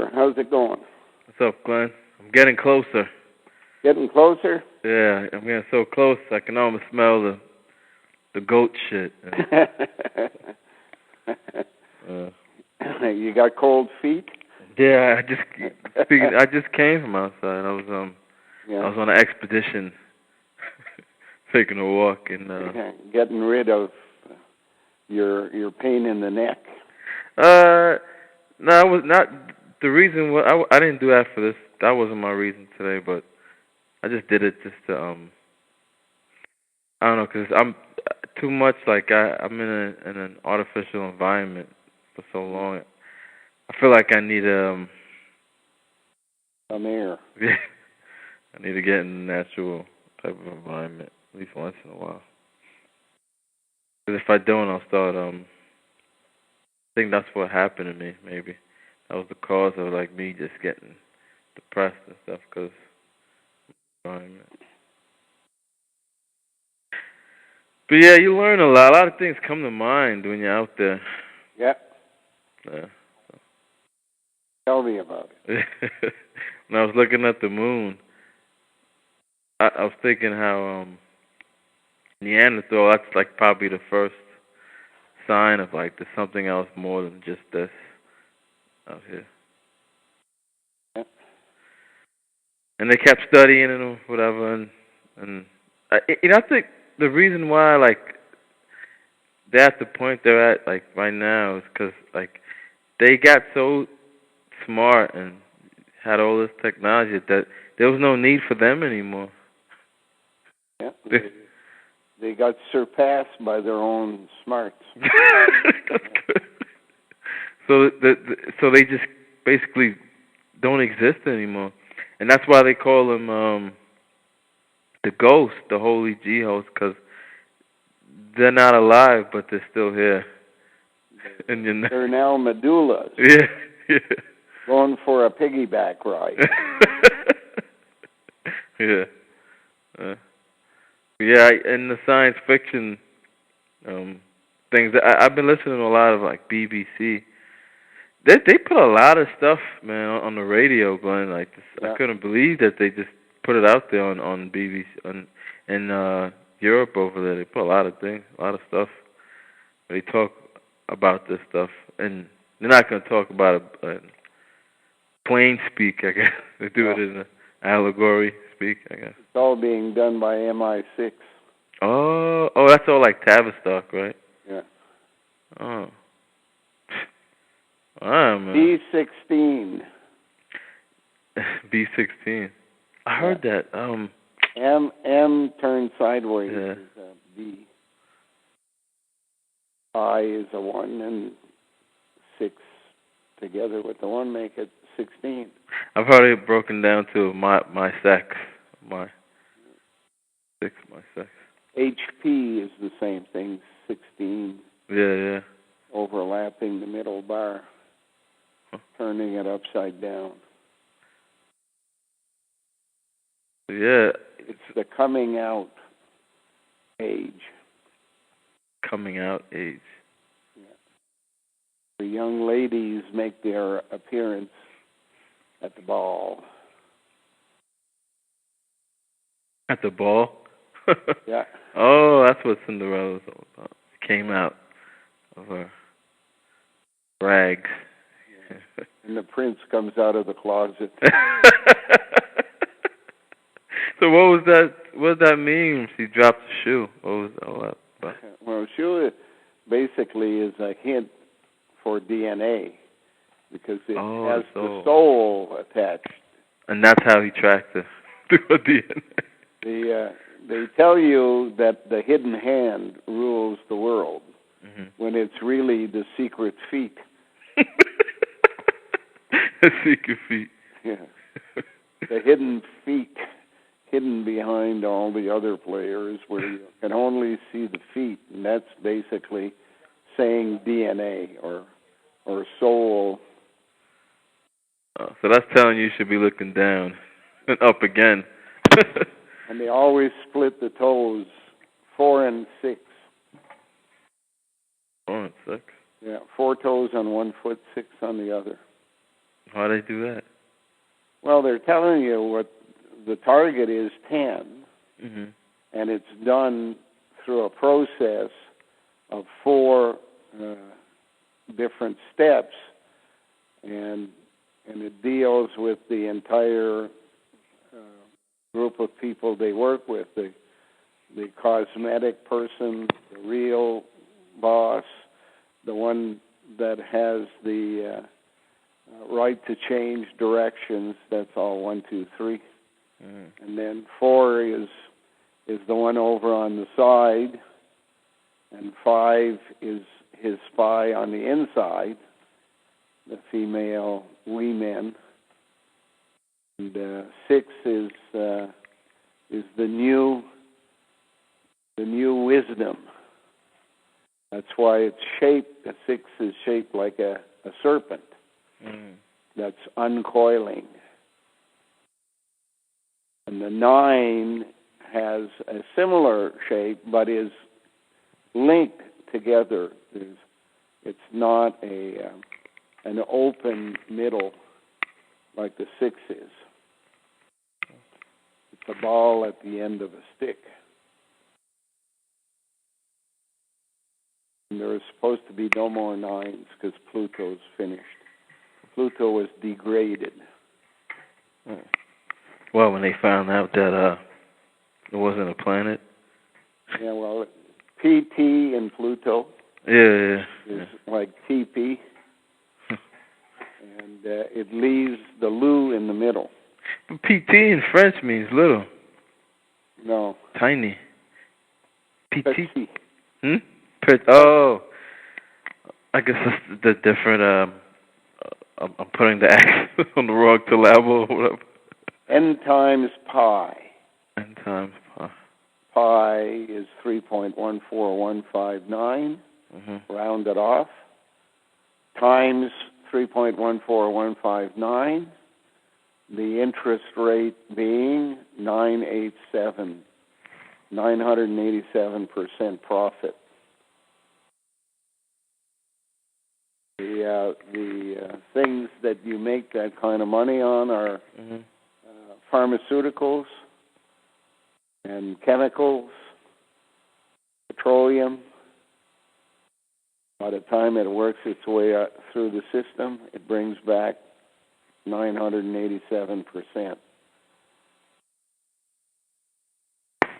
Peter, how's it going? What's up, Glenn? I'm getting closer. Getting closer? Yeah, I'm getting so close I can almost smell the goat shit. You got cold feet? Yeah, I just came from outside. I was on an expedition, taking a walk and getting rid of your pain in the neck. No, I was not. The reason I didn't do that for this. That wasn't my reason today, but I just did it just to I don't know, 'cause I'm too much like I'm in an artificial environment for so long. I feel like I need some air. Yeah, I need to get in a natural type of environment at least once in a while. 'Cause if I don't, I'll start I think that's what happened to me. Maybe that was the cause of like me just getting depressed and stuff. 'Cause environment. But yeah, you learn a lot. A lot of things come to mind when you're out there. Yeah. Yeah. Tell me about it. When I was looking at the moon, I was thinking how Neanderthal, that's like probably the first sign of like there's something else more than just this out here. Yeah. And they kept studying it or whatever, and I think the reason why like they're at the point they're at like right now is because like they got so smart and had all this technology that there was no need for them anymore. Yeah. They got surpassed by their own smarts. That's good. So they just basically don't exist anymore, and that's why they call them the ghost, the holy G-host, because they're not alive, but they're still here. And they're now medullas. Yeah. Going for a piggyback ride. Yeah. Yeah, in the science fiction things, I've been listening to a lot of like BBC. They put a lot of stuff, man, on the radio, Glenn. Like this, yeah. I couldn't believe that they just put it out there on BBC in Europe over there. They put a lot of things, a lot of stuff. They talk about this stuff, and they're not going to talk about it plain speak, I guess. They do it in an allegory speak, I guess. It's all being done by MI6. Oh, that's all like Tavistock, right? Yeah. Oh. Wow, man. B16. B16. I heard that. M turned sideways yeah. is a B. I is a 1, and 6 together with the 1 make it 16. I've heard it broken down to my sex. My 6, my sex. HP is the same thing, 16. Yeah. Overlapping the middle bar, turning it upside down. Yeah. It's the coming out age. Coming out age. Yeah. The young ladies make their appearance at the ball. At the ball? Yeah. Oh, that's what Cinderella's all about. Came out of her rags. Yeah. And the prince comes out of the closet. So what was that? What did that mean? She dropped the shoe. What was all that about? Well, shoe basically is a hint for DNA because it has the soul attached. And that's how he tracked it through DNA. They tell you that the hidden hand rules the world when it's really the secret feet. The secret feet. Yeah. The hidden feet, hidden behind all the other players where you can only see the feet. And that's basically saying DNA or soul. Oh, so that's telling you should be looking down and up again. And they always split the toes, 4 and 6. 4 and 6? Yeah, 4 toes on one foot, 6 on the other. Why they do that? Well, they're telling you what the target is 10, and it's done through a process of 4 different steps, and it deals with the entire group of people they work with, the cosmetic person, the real boss, the one that has the right to change directions. That's all 1, 2, 3. And then 4 is the one over on the side, and 5 is his spy on the inside, the female weeman, and 6 is the new wisdom. That's why it's shaped. The 6 is shaped like a serpent. That's uncoiling. And the 9 has a similar shape, but is linked together. It's not an open middle like the 6 is. It's a ball at the end of a stick. And there is supposed to be no more 9s because Pluto's finished. Pluto was degraded. Well, when they found out that it wasn't a planet. Yeah, well, PT in Pluto is like TP, and it leaves the Lu in the middle. But PT in French means little. No. Tiny. PT. Petit. Oh, I guess that's the different. I'm putting the X on the wrong syllable or whatever. N times pi. N times pi. Pi is 3.14159, rounded off, times 3.14159, the interest rate being 987% profit. The things that you make that kind of money on are pharmaceuticals and chemicals, petroleum. By the time it works its way through the system, it brings back 987%.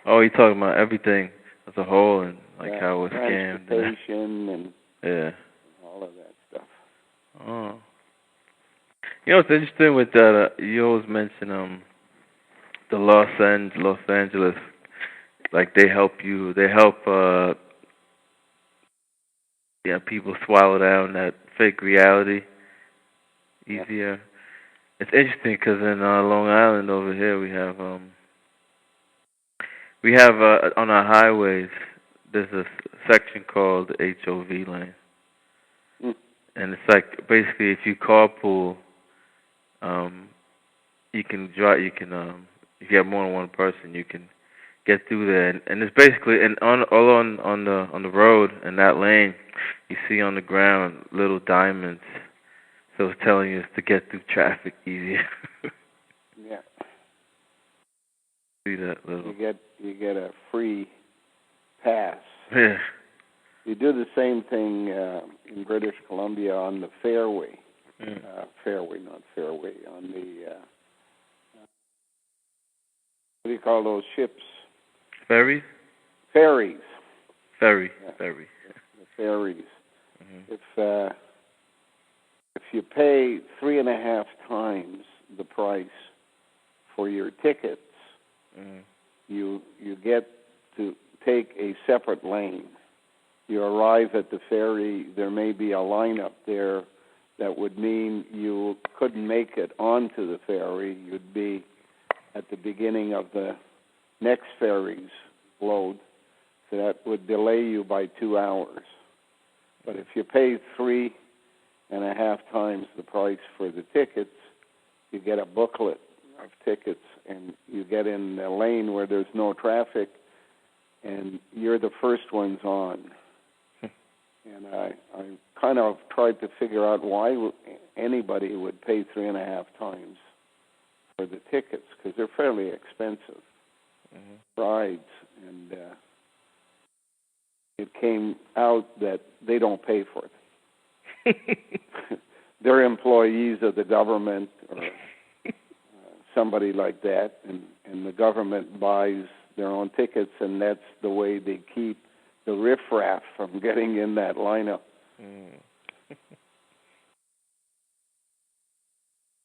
Oh, you're talking about everything as a whole and like how it's scammed. Transportation and all of that stuff. Oh. You know, it's interesting with that. You always mention the Los Angeles, like they help people swallow down that fake reality easier. It's interesting because in Long Island over here we have on our highways there's a section called the HOV lane, and it's like basically if you carpool, you can drive. You can if you have more than one person, you can get through there, and it's basically on the road in that lane, you see on the ground little diamonds, so it's telling you to get through traffic easier. Yeah. See that little. You get a free pass. Yeah. You do the same thing in British Columbia on the fairway. Fairway, not fairway. On the what do you call those ships? Ferries? Ferries. Ferry. Yeah. Ferry. The ferries. If you pay 3.5 times the price for your tickets, you get to take a separate lane. You arrive at the ferry, there may be a lineup there that would mean you couldn't make it onto the ferry. You'd be at the beginning of the next ferry's load, so that would delay you by 2 hours. But if you pay 3.5 times the price for the tickets, you get a booklet of tickets, and you get in a lane where there's no traffic, and you're the first ones on. And I kind of tried to figure out why anybody would pay 3.5 times for the tickets, because they're fairly expensive rides. And it came out that they don't pay for it. They're employees of the government or somebody like that, and the government buys their own tickets, and that's the way they keep the riffraff from getting in that lineup.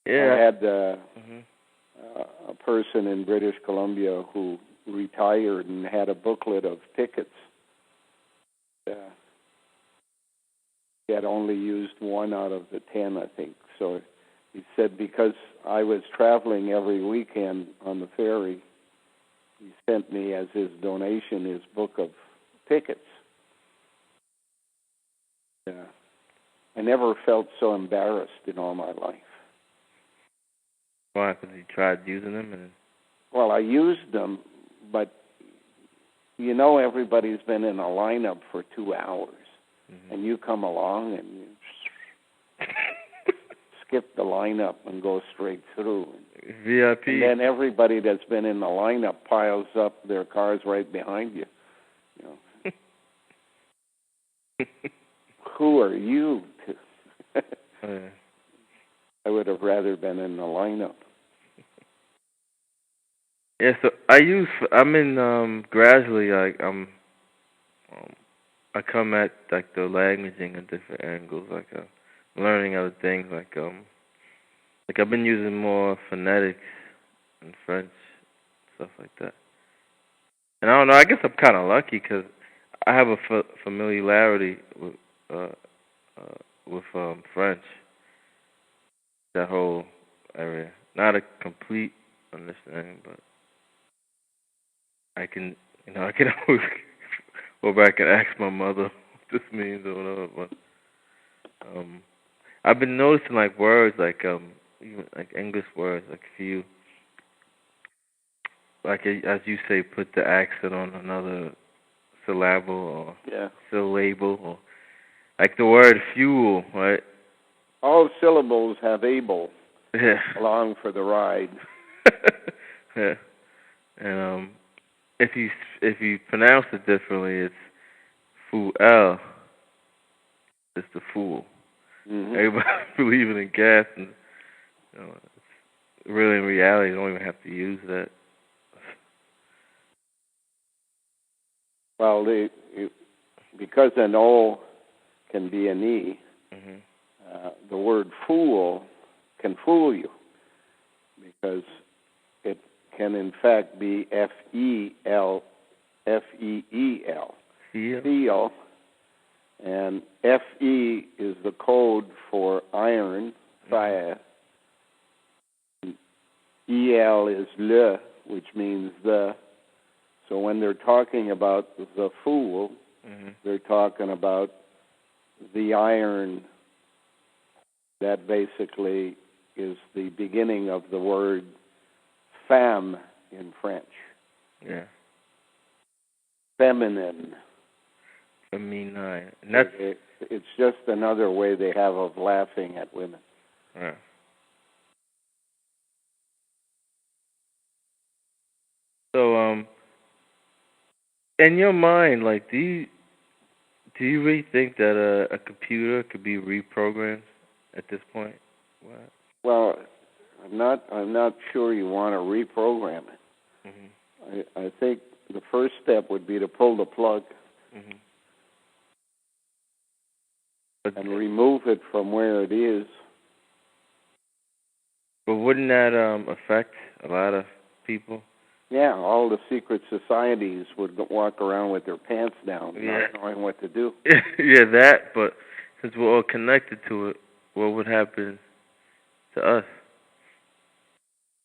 Yeah. I had a person in British Columbia who retired and had a booklet of tickets. He had only used 1 out of the 10, I think. So he said because I was traveling every weekend on the ferry, he sent me as his donation his book of tickets. I never felt so embarrassed in all my life. Why? Because you tried using them? Well, I used them, but you know everybody's been in a lineup for 2 hours, and you come along and you skip the lineup and go straight through. VIP. And then everybody that's been in the lineup piles up their cars right behind you. You know. Who are you to? I would have rather been in the lineup. Yeah, so I'm in gradually I come at like the languaging at different angles, like learning other things, like I've been using more phonetics and French, stuff like that. And I don't know, I guess I'm kind of lucky because I have a familiarity with French, that whole area. Not a complete understanding, but I can always go back and ask my mother what this means or whatever. But I've been noticing like words, like even like English words, like a few, like as you say, put the accent on another syllable or syllable, or like the word fuel, right? All syllables have able Yeah. along for the ride. Yeah. And if you pronounce it differently, it's fool. It's the fool. Everybody believing in gas, and really in reality, you don't even have to use that. Well, because an O can be an E, the word fool can fool you because it can in fact be F-E-E-L, feel, and F-E is the code for iron, fire. E-L is le, which means the. So when they're talking about the fool, they're talking about the iron that basically is the beginning of the word femme in French. Yeah. Feminine. Feminine. And that's it's just another way they have of laughing at women. Yeah. So, in your mind, like, do you really think that a computer could be reprogrammed at this point? What? Well, I'm not sure you want to reprogram it. I think the first step would be to pull the plug and remove it from where it is. But wouldn't that affect a lot of people? Yeah, all the secret societies would walk around with their pants down, not knowing what to do. Yeah, that, but since we're all connected to it, what would happen to us?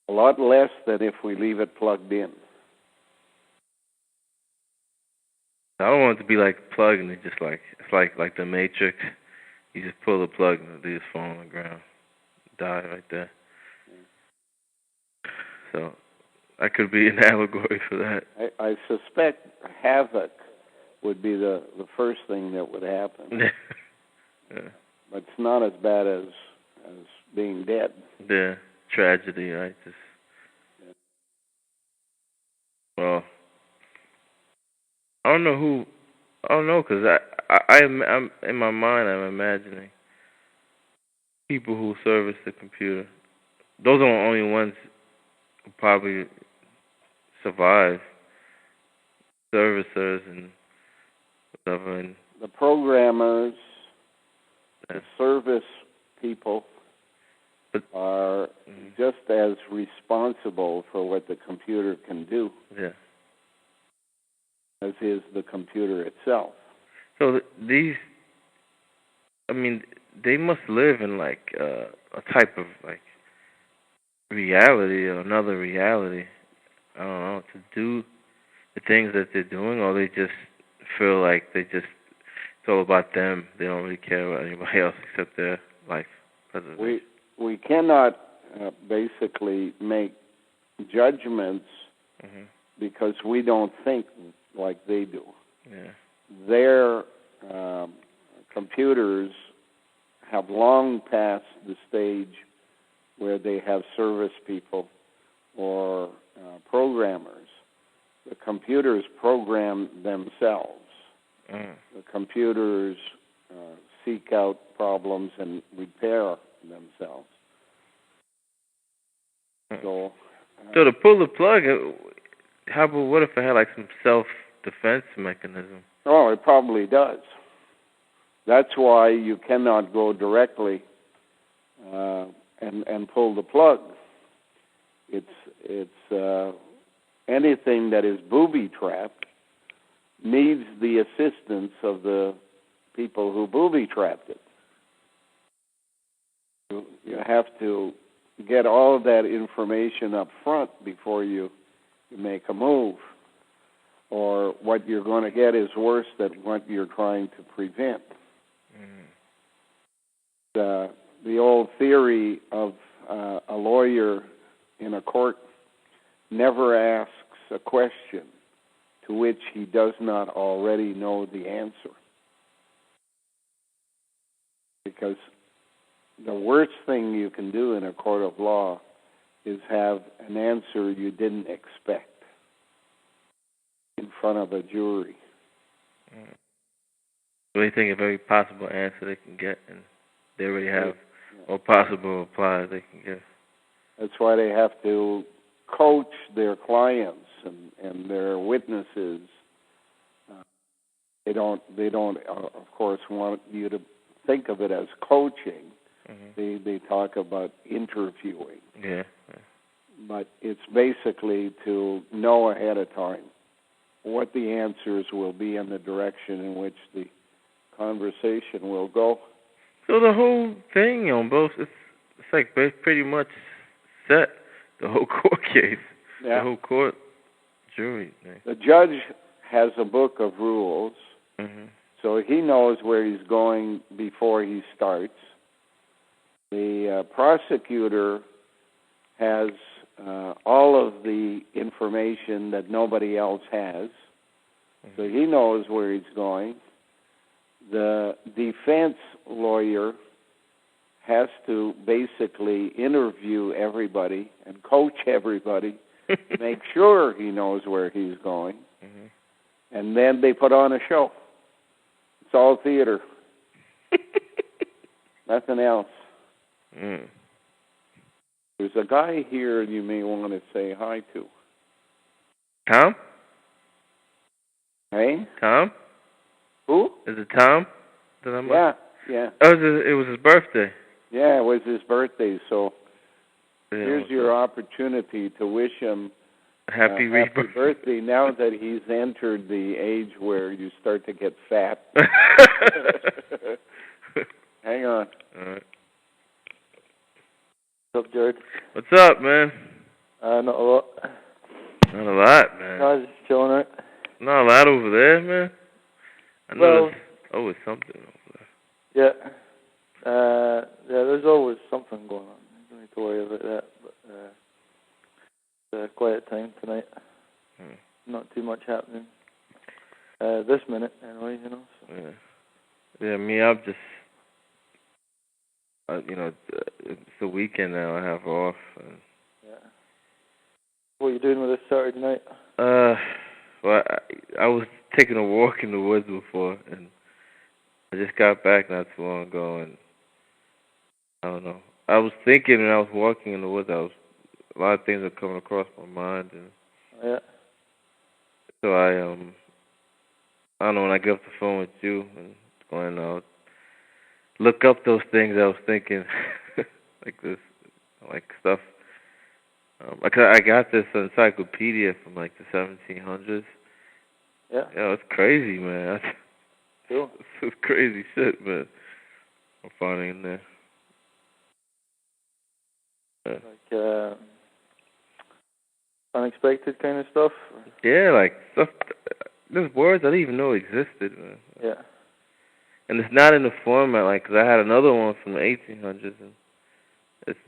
A lot less than if we leave it plugged in. I don't want it to be like plug and it just like, it's like the Matrix. You just pull the plug and they just fall on the ground, die right there. So that could be an allegory for that. I suspect havoc would be the first thing that would happen. Yeah. But it's not as bad as being dead. Yeah, tragedy, right? Well, I don't know, because I'm in my mind, I'm imagining people who service the computer. Those are the only ones who probably survive. Servicers and whatever. And the programmers, the service people are just as responsible for what the computer can do as is the computer itself. So these, I mean, they must live in like a type of like reality or another reality. I don't know, to do the things that they're doing, or they just feel like it's all about them. They don't really care about anybody else except their life. We cannot basically make judgments because we don't think like they do. Yeah. Their computers have long passed the stage where they have service people or programmers. The computers program themselves. The computers seek out problems and repair themselves. So to pull the plug, what if it had like some self-defense mechanism? Oh, it probably does. That's why you cannot go directly and pull the plug. It's anything that is booby-trapped needs the assistance of the people who booby-trapped it. You have to get all of that information up front before you make a move, or what you're going to get is worse than what you're trying to prevent. The old theory of a lawyer in a court never asks a question to which he does not already know the answer. Because the worst thing you can do in a court of law is have an answer you didn't expect in front of a jury. So they think a very possible answer they can get, and they already have all possible replies they can give. That's why they have to coach their clients and their witnesses. They don't, of course, want you to think of it as coaching. They talk about interviewing. Yeah. But it's basically to know ahead of time what the answers will be and the direction in which the conversation will go. So the whole thing on both, it's like pretty much set, the whole court case, the whole court jury thing. The judge has a book of rules, so he knows where he's going before he starts. The prosecutor has all of the information that nobody else has, so he knows where he's going. The defense lawyer has to basically interview everybody and coach everybody, make sure he knows where he's going, and then they put on a show. It's all theater. Nothing else. There's a guy here you may want to say hi to. Tom? Hey? Tom? Who? Is it Tom? Yeah. Oh, it was his birthday. Yeah, it was his birthday, so here's your opportunity to wish him happy birthday now that he's entered the age where you start to get fat. Hang on. All right. What's up, Jared? What's up, man? Not a lot. Not a lot, man. No, just chilling out. Not a lot over there, man. I know there's always something over there. Yeah, there's always something going on. You don't need to worry about that. But it's a quiet time tonight. Not too much happening. this minute, anyway, you know. So. Yeah, me, I'm just, it's the weekend now. I have off. Yeah. What are you doing with this Saturday night? Well, I was taking a walk in the woods before, and I just got back not too long ago, and I don't know. I was thinking, and I was walking in the woods. A lot of things are coming across my mind, and so I don't know. When I get off the phone with you and going out, look up those things I was thinking, like stuff. I got this encyclopedia from like the 1700s. Yeah. Yeah, it's crazy, man. Cool. It's crazy shit, man. I'm finding in there. Like unexpected kind of stuff. Yeah, like stuff. There's words I didn't even know existed, man. Yeah. And it's not in the format, like, 'cause I had another one from the 1800s, and it's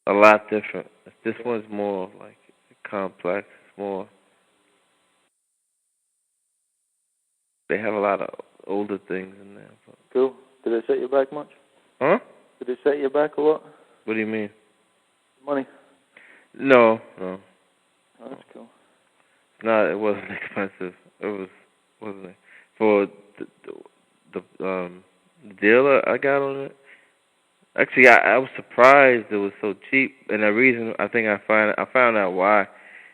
a lot different. This one's more, like, complex. It's more... They have a lot of older things in there. But. Cool. Did it set you back much? Huh? Did it set you back a lot? What do you mean? Money? No. Oh, that's cool. No, it wasn't expensive. Wasn't it? For the dealer I got on it. Actually, I was surprised it was so cheap, and the reason I think I found out why,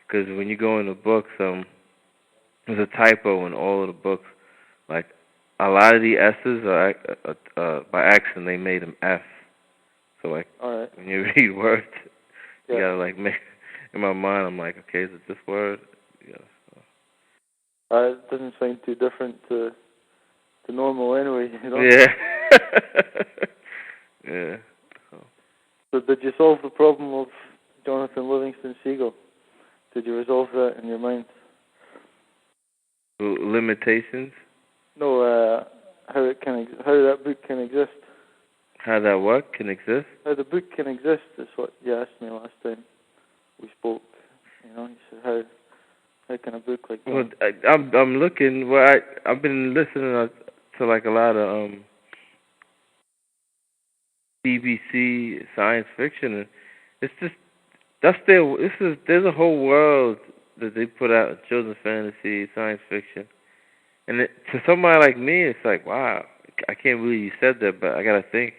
because when you go in the books, there's a typo in all of the books. Like a lot of the S's are by accident they made them F. So like when you read words, you gotta like make. In my mind, I'm like, okay, is it this word? Yeah. It doesn't sound too different to normal anyway, you know? Yeah. Yeah. So did you solve the problem of Jonathan Livingston Seagull? Did you resolve that in your mind? Limitations? No, how that book can exist. How that what can exist? How the book can exist is what you asked me last time we spoke. You know, you said how can a book like that? Well, I'm looking. Well, I've been listening to like a lot of BBC science fiction, and it's just there's a whole world that they put out, children's fantasy, science fiction, and to somebody like me, it's like, wow, I can't believe you said that, but I gotta think.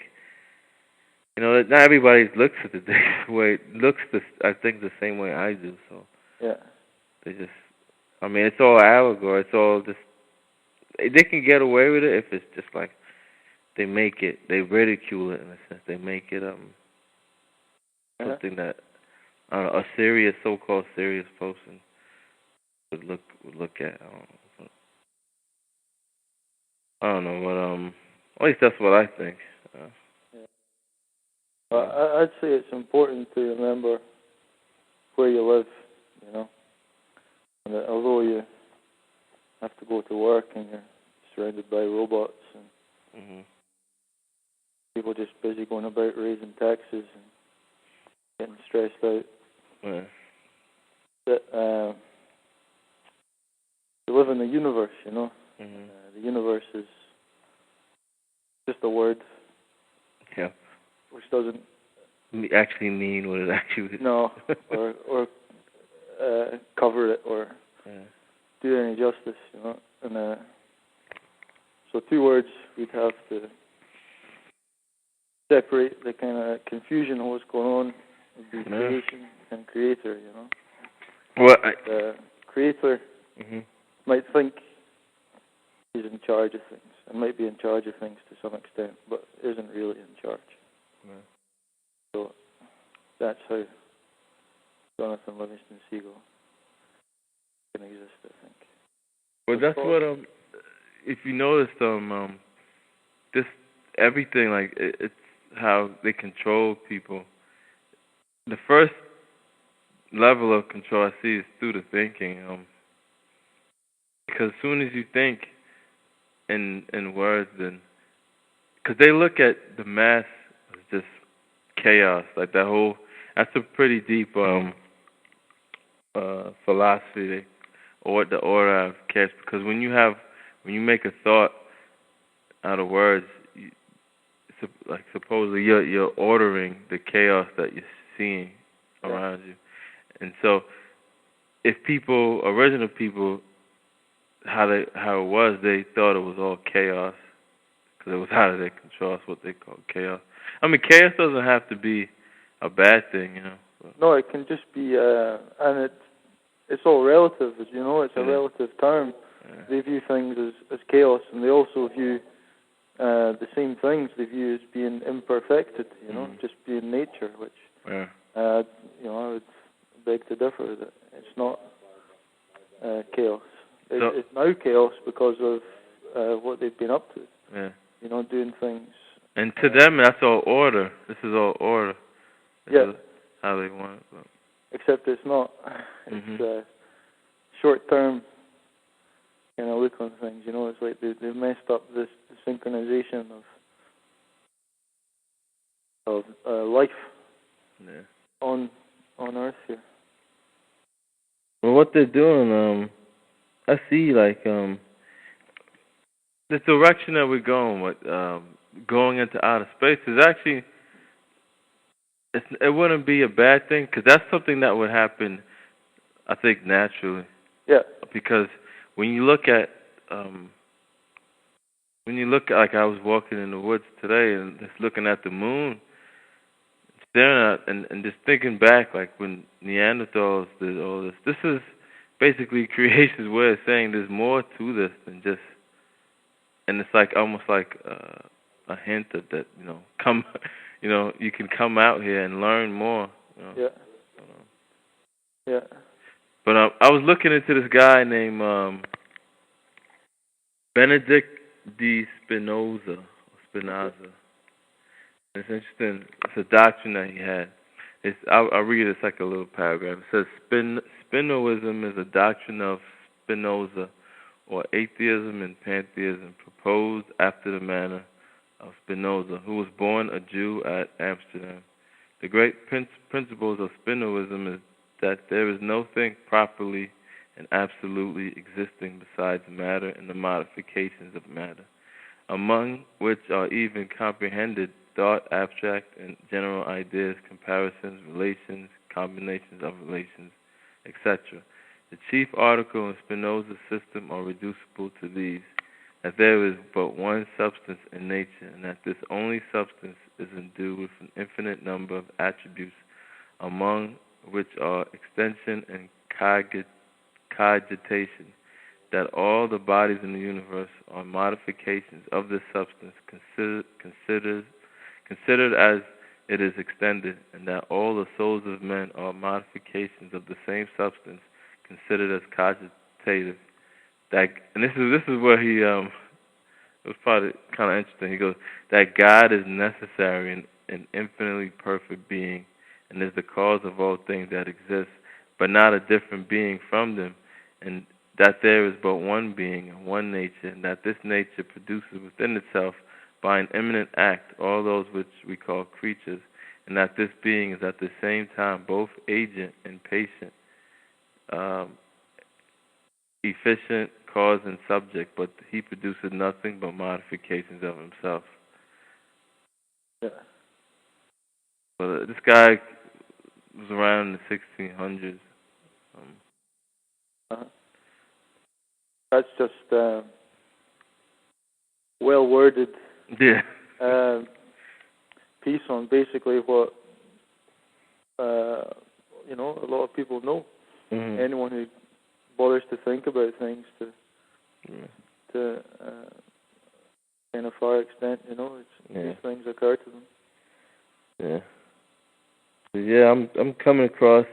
You know, not everybody looks at it the way I think the same way I do. So they just, I mean, it's all allegory. It's all just they can get away with it if it's just like they ridicule it in a sense. They make it something that a serious, so-called serious person would look at. I don't know, but at least that's what I think. I'd say it's important to remember where you live, you know. And that although you have to go to work and you're surrounded by robots and people just busy going about raising taxes and getting stressed out, that you live in the universe, you know. The universe is just a word. Yeah. Which doesn't actually mean what it actually is. No, or cover it or do any justice, you know. And so two words we'd have to separate the kind of confusion of what's going on would be creation and creator, you know. Well, the creator might think he's in charge of things and might be in charge of things to some extent, but isn't really in charge. So that's how Jonathan Livingston Seagull can exist, I think. Well, that's what if you noticed this everything, like it's how they control people. The first level of control I see is through the thinking, because as soon as you think in words, then because they look at the mass as just chaos, like that's a pretty deep philosophy or the order of chaos. Because when you make a thought out of words, like supposedly you're ordering the chaos that you're seeing around you. And so, if original people, how it was, they thought it was all chaos because it was out of their control. That's what they call chaos. I mean, chaos doesn't have to be a bad thing, you know. No, it can just be, and it's all relative, as you know. It's a relative term. Yeah. They view things as chaos, and they also view the same things. They view as being imperfected, you know, just being nature, which, you know, I would beg to differ that it's not chaos. It's now chaos because of what they've been up to. Yeah. You know, doing things. And to them, that's all order. This is all order. This is how they want it. But. Except it's not. It's short-term kind of look on things. You know, it's like they've messed up the synchronization of life on Earth here. Well, what they're doing, I see like the direction that we're going with going into outer space is actually it wouldn't be a bad thing because that's something that would happen, I think, naturally. Yeah. Because when you look at like I was walking in the woods today and just looking at the moon, staring at and just thinking back like when Neanderthals did all this. This is basically creation's way of saying there's more to this than just, and it's like almost like a hint of that, you know, you can come out here and learn more. You know? Yeah. But I was looking into this guy named Benedict de Spinoza. It's interesting. It's a doctrine that he had. I'll read it. It's like a little paragraph. It says, Spinoism is a doctrine of Spinoza, or atheism and pantheism, proposed after the manner of Spinoza, who was born a Jew at Amsterdam. The great principles of Spinoism is that there is no thing properly and absolutely existing besides matter and the modifications of matter, among which are even comprehended thought, abstract and general ideas, comparisons, relations, combinations of relations, etc. The chief article in Spinoza's system are reducible to these, that there is but one substance in nature, and that this only substance is endued with an infinite number of attributes, among which are extension and cogitation, that all the bodies in the universe are modifications of this substance considered as it is extended, and that all the souls of men are modifications of the same substance considered as cogitative. And this is where he it was probably kind of interesting. He goes that God is necessary and an infinitely perfect being, and is the cause of all things that exist, but not a different being from them, and that there is but one being and one nature, and that this nature produces within itself by an immanent act all those which we call creatures, and that this being is at the same time both agent and patient, efficient, cause, and subject, but he produces nothing but modifications of himself. Yeah. But this guy was around in the 1600s. That's just well-worded piece on basically what you know, a lot of people know. Mm-hmm. Anyone who bothers to think about things to kind of far extent, you know, these things occur to them. Yeah, I'm coming across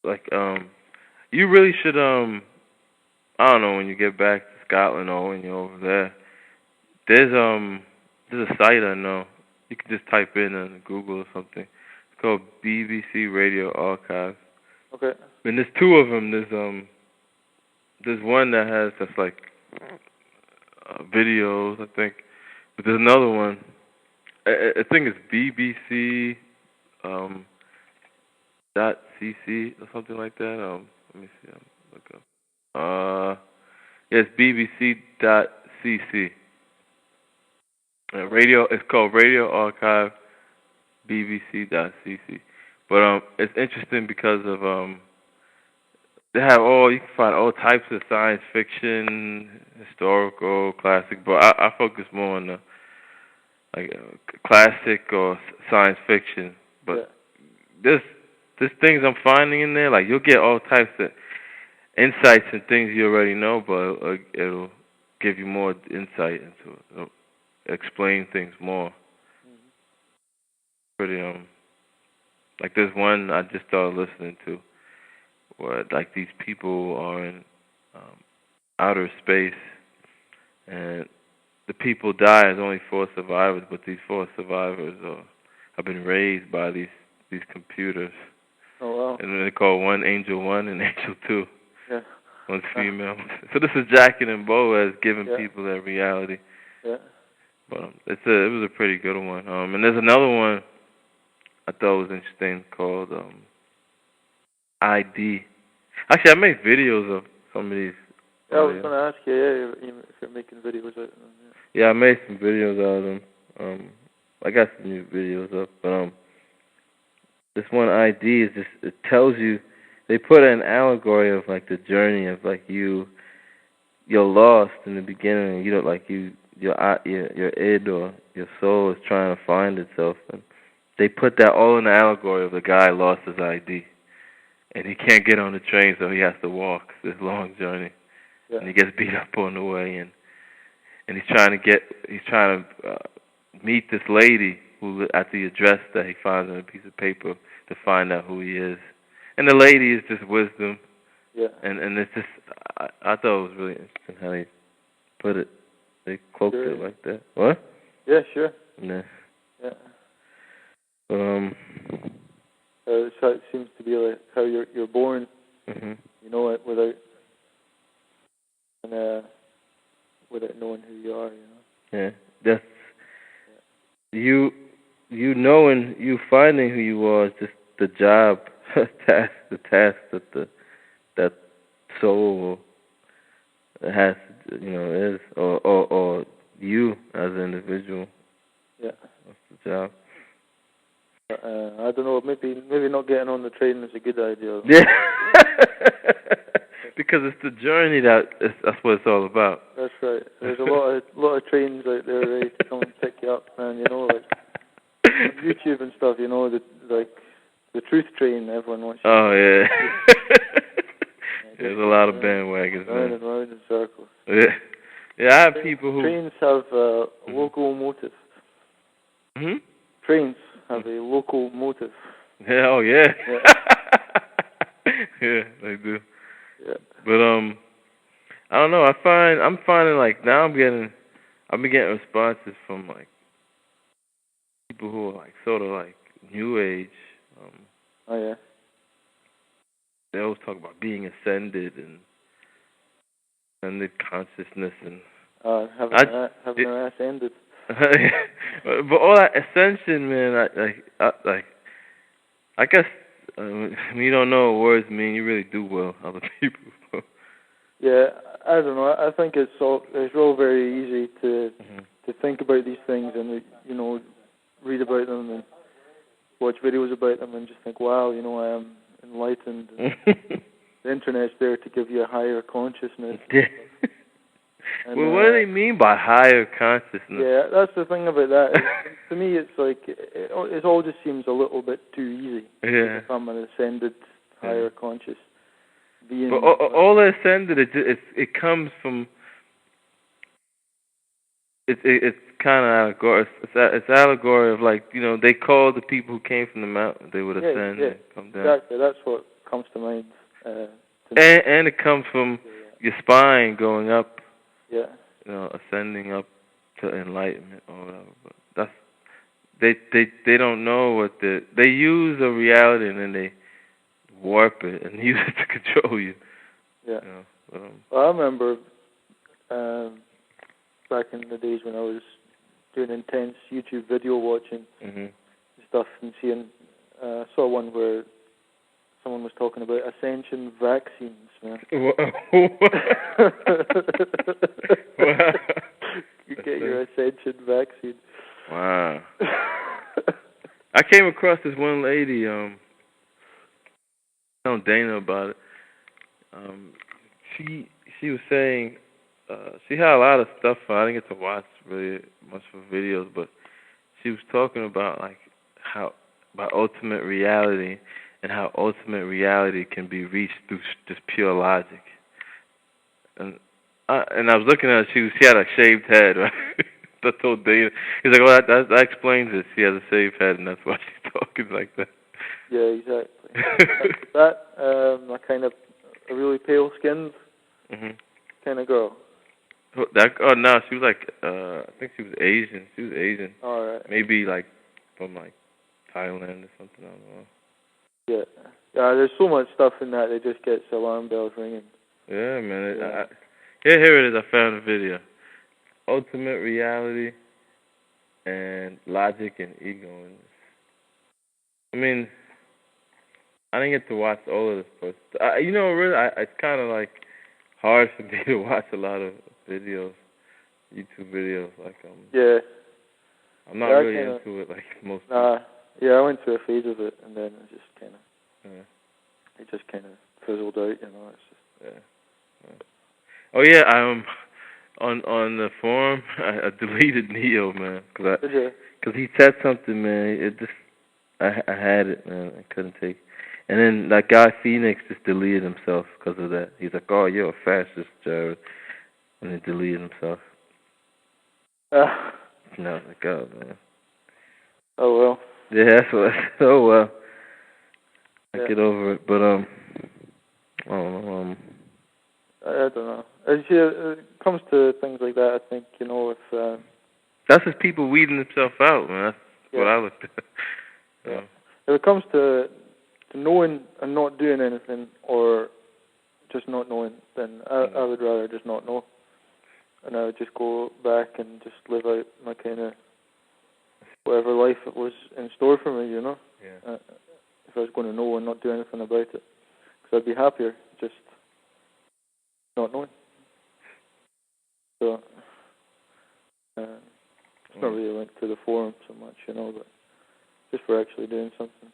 like you really should I don't know, when you get back to Scotland or when you're over there, there's a site I know. You can just type in on Google or something. It's called BBC Radio Archive. Okay. And there's two of them. There's one that has just like videos, I think. But there's another one. I think it's BBC .cc or something like that. Let me see. look up. It's bbc.cc. Radio. It's called Radio Archive bbc.cc. But it's interesting because of they have you can find all types of science fiction, historical, classic. But I focus more on the classic or science fiction. But there's things I'm finding in there. Like you'll get all types of insights and things you already know, but it'll give you more insight into it. It'll explain things more. Pretty like there's one I just started listening to where like these people are in outer space and the people die. There's only 4 survivors, but these 4 survivors have been raised by these computers. Oh wow! And they're called one Angel 1 and Angel 2. Yeah. One's female. So this is Jackie and Boaz giving people their reality. Yeah. But it was a pretty good one. And there's another one I thought was interesting called ID. Actually, I make videos of some of these. Yeah, I was going to ask you, if you're making videos out of them. Yeah, I made some videos out of them. I got some new videos up, but this one ID is just, it tells you, they put an allegory of like the journey of like you're lost in the beginning. You don't like your id or your soul is trying to find itself, and they put that all in the allegory of the guy lost his ID, and he can't get on the train, so he has to walk this long journey, and he gets beat up on the way, and he's trying to meet this lady who at the address that he finds on a piece of paper to find out who he is. And the lady is just wisdom. Yeah. And it's just, I thought it was really interesting how they put it. They cloaked it like that. What? Yeah, sure. Yeah. Yeah. So it seems to be like how you're born. Mm-hmm. You know it without knowing who you are. You know. Yeah. That's you knowing, you finding who you are is just the job, the task that soul has, is, or you as an individual. Yeah. That's the job. I don't know. Maybe not getting on the train is a good idea. Yeah. Because it's the journey that's what it's all about. That's right. There's a lot of trains out there ready to come and pick you up, man. You know, like on YouTube and stuff. You know, the truth train. Everyone wants. Oh yeah. There's a lot of bandwagons. Round and round in circles. Yeah. Yeah, I have people who trains have a locomotive. Hmm. Trains have a locomotive. Yeah. Oh yeah. Yeah, they do. Yeah. But I don't know. I'm finding like now I've been getting responses from like people who are like sort of like new age. Oh yeah. They always talk about being ascended and ascended consciousness and having their ass ended. But all that ascension, man, I guess when you don't know what words mean, you really do well other people. Yeah, I don't know. I think it's all very easy to think about these things and read about them and watch videos about them and just think, wow, I am enlightened. And the internet's there to give you a higher consciousness. And, well, what do they mean by higher consciousness? Yeah, that's the thing about that. To me, it's like it all just seems a little bit too easy to become an ascended, higher conscious being. But all ascended, it comes from. It's kind of allegory. It's allegory of like they call the people who came from the mountain. They would ascend and come down. Exactly, that's what comes to mind. And it comes from your spine going up. Yeah. Ascending up to enlightenment or whatever. But that's they don't know what they use a reality and then they warp it and use it to control you. Yeah. Well, I remember back in the days when I was doing intense YouTube video watching stuff and seeing. I saw one where someone was talking about ascension vaccines, man. Wow. You get your ascension vaccine. Wow. I came across this one lady, telling Dana about it. She was saying she had a lot of stuff. I didn't get to watch really much of her videos, but she was talking about like about ultimate reality and how ultimate reality can be reached through just pure logic. And I was looking at her. She had a shaved head, right? I told Dana. He's like, well, that explains it. She has a shaved head, and that's why she's talking like that. Yeah, exactly. I kind of a really pale skinned kind of girl. Oh no, she was like I think she was Asian. She was Asian. All right. Maybe like from like Thailand or something. I don't know. Yeah. Yeah. There's so much stuff in that just gets alarm bells ringing. Yeah, man. Here it is. I found a video. Ultimate reality and logic and ego. I mean, I didn't get to watch all of this, but really, it's kind of like hard for me to watch a lot of videos, YouTube videos. Like Yeah. I'm not really into it like most people. Yeah, I went through a phase of it, and then it just kind of, it just kind of fizzled out. You know, it's just. Yeah. Oh yeah, on the forum I deleted Neo, man, because he said something, man. It just I had it, man. I couldn't take it. And then that guy Phoenix just deleted himself because of that. He's like, "Oh, you're a fascist, Jared," and he deleted himself. And I was like, "Oh, man." Oh well. Yeah, that's what. Oh well. I get over it, but I don't know. I don't know. As it comes to things like that, I think if that's just people weeding themselves out, man. That's what I looked at. Yeah. If it comes to knowing and not doing anything, or just not knowing, then I would rather just not know, and I would just go back and just live out my kind of whatever life it was in store for me, you know. Yeah. If I was going to know and not do anything about it, because I'd be happier just not knowing. So it's not really linked to the forum so much, but just for actually doing something,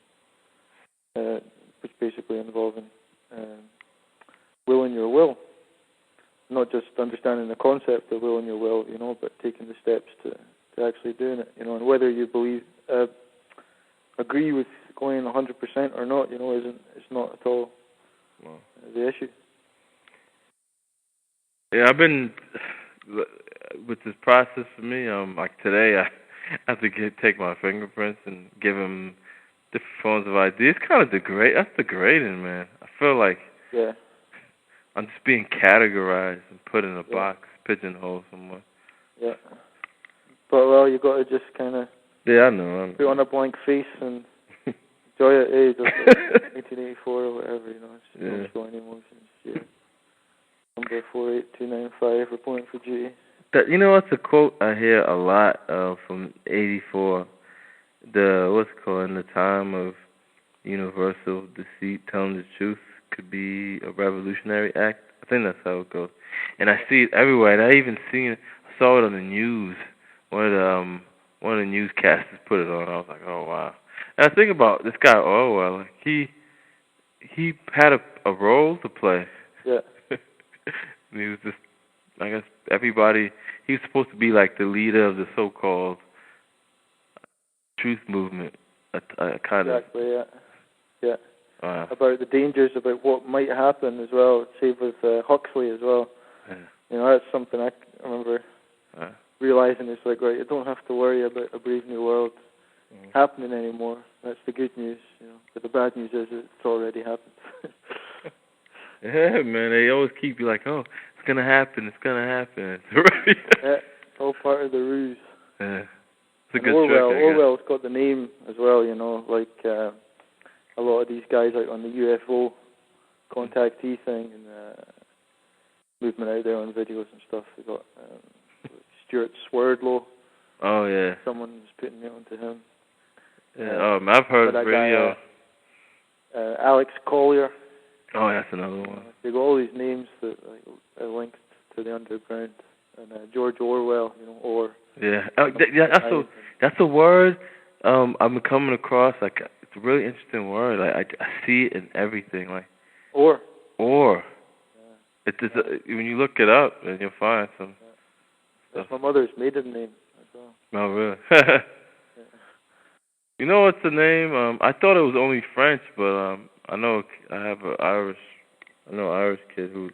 which basically involving willing your will, not just understanding the concept of willing your will, but taking the steps to actually doing it, and whether you agree with going 100% or not, it's not at all the issue. Yeah, I've been with this process for me. Like today, I have to take my fingerprints and give them different forms of ID. It's kind of That's degrading, man. I feel like I'm just being categorized and put in a box, pigeonholed somewhere. Yeah. But you got to just kind of. Yeah, I know. Put on a blank face and enjoy it. Just like 1984 or whatever, Just don't show any emotions. Yeah. Number 48295, reporting for duty. What's a quote I hear a lot from '84? What's it called? In the time of universal deceit, telling the truth could be a revolutionary act. I think that's how it goes. And I see it everywhere. And I saw it on the news. One of the newscasters put it on. I was like, oh wow. And I think about this guy Orwell. He had a role to play. Yeah. And he was just, I guess, everybody. He was supposed to be like the leader of the so-called truth movement. Exactly. Yeah. About the dangers, about what might happen as well. Same with Huxley as well. Yeah. That's something I remember realizing. It's like, right, you don't have to worry about a brave new world happening anymore. That's the good news, But the bad news is it's already happened. Yeah, man. They always keep you like, oh, it's gonna happen. It's gonna happen. It's all part of the ruse. Yeah. It's a good trick, Orwell's got the name as well, like a lot of these guys out on the UFO contactee thing and movement out there on videos and stuff. They got Stuart Swerdlow. Oh yeah. Someone's putting it onto him. Yeah. I've heard video. Alex Collier. Oh, that's another one. They got all these names that are linked to the underground. And George Orwell, or yeah, that's a word I've been coming across. Like, it's a really interesting word. Like, I see it in everything. Like, or. Yeah. It's when you look it up, then you'll find some. Yeah. That's my mother's maiden name as well. Oh, really? Yeah. You know what's the name? I thought it was only French, but I know I have an Irish kid who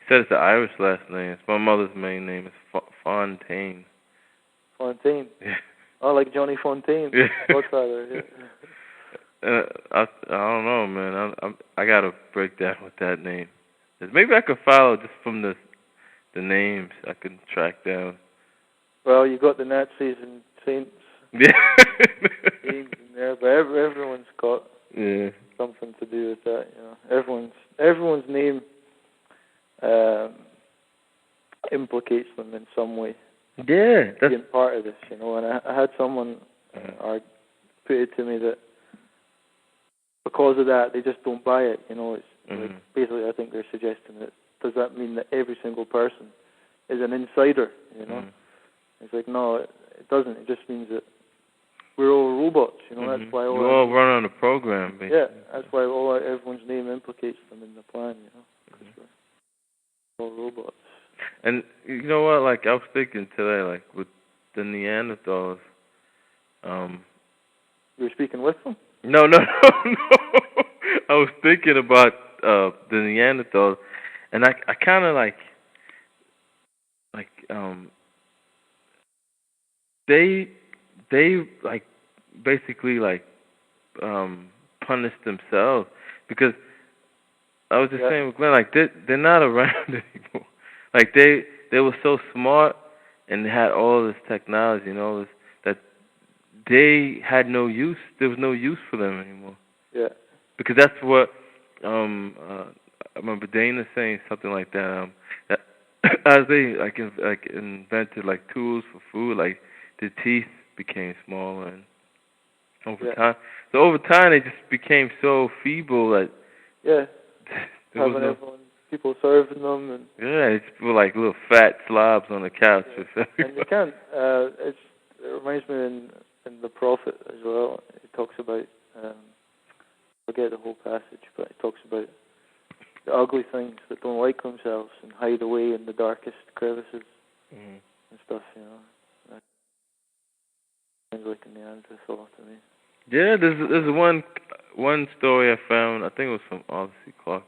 said it's an Irish last name. It's my mother's main name. It's Fontaine. Fontaine. Yeah. Oh, like Johnny Fontaine. Yeah. Godfather. Yeah. I don't know, man. I gotta break down with that name. Maybe I could follow just from the names. I can track down. Well, you got the Nazis and saints. Yeah. Names in there, but everyone's got something to do with that. Everyone's name implicates them in some way. Yeah, that's being part of this, And I had someone put it to me that because of that, they just don't buy it. It's like basically, I think they're suggesting that does that mean that every single person is an insider? It's like no, it doesn't. It just means that we're all robots. That's why you all run on a program. Basically. Yeah, that's why everyone's name implicates them in the plan. Because we're all robots. And you know what? Like I was thinking today, like with the Neanderthals. You were speaking with them? No. I was thinking about the Neanderthals, and I kind of like they like basically like punished themselves because I was just saying with Glenn, like they're not around anymore. Like they were so smart and they had all this technology and all this that they had no use. There was no use for them anymore. Yeah. Because that's what I remember Dana saying something like that. That as they invented like tools for food, like the teeth became smaller and over time they just became so feeble that having people serving them and it's like little fat slobs on the couch. And you can't. It reminds me in the Prophet as well. It talks about forget the whole passage, but it talks about the ugly things that don't like themselves and hide away in the darkest crevices and stuff. That sounds like a Neanderthal to me. Yeah, there's one story I found. I think it was from Odyssey Clark.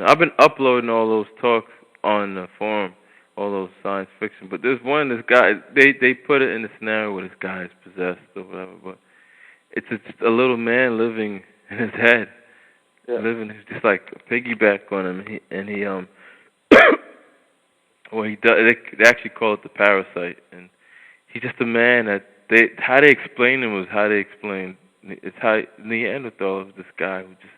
I've been uploading all those talks on the forum, all those science fiction. But there's this guy. They put it in the scenario where this guy is possessed or whatever. But it's a little man living in his head, living. He's just like a piggyback on him. He well, he does. They actually call it the parasite, and he's just a man that how they explain him was how they explained. It's how Neanderthal is this guy who just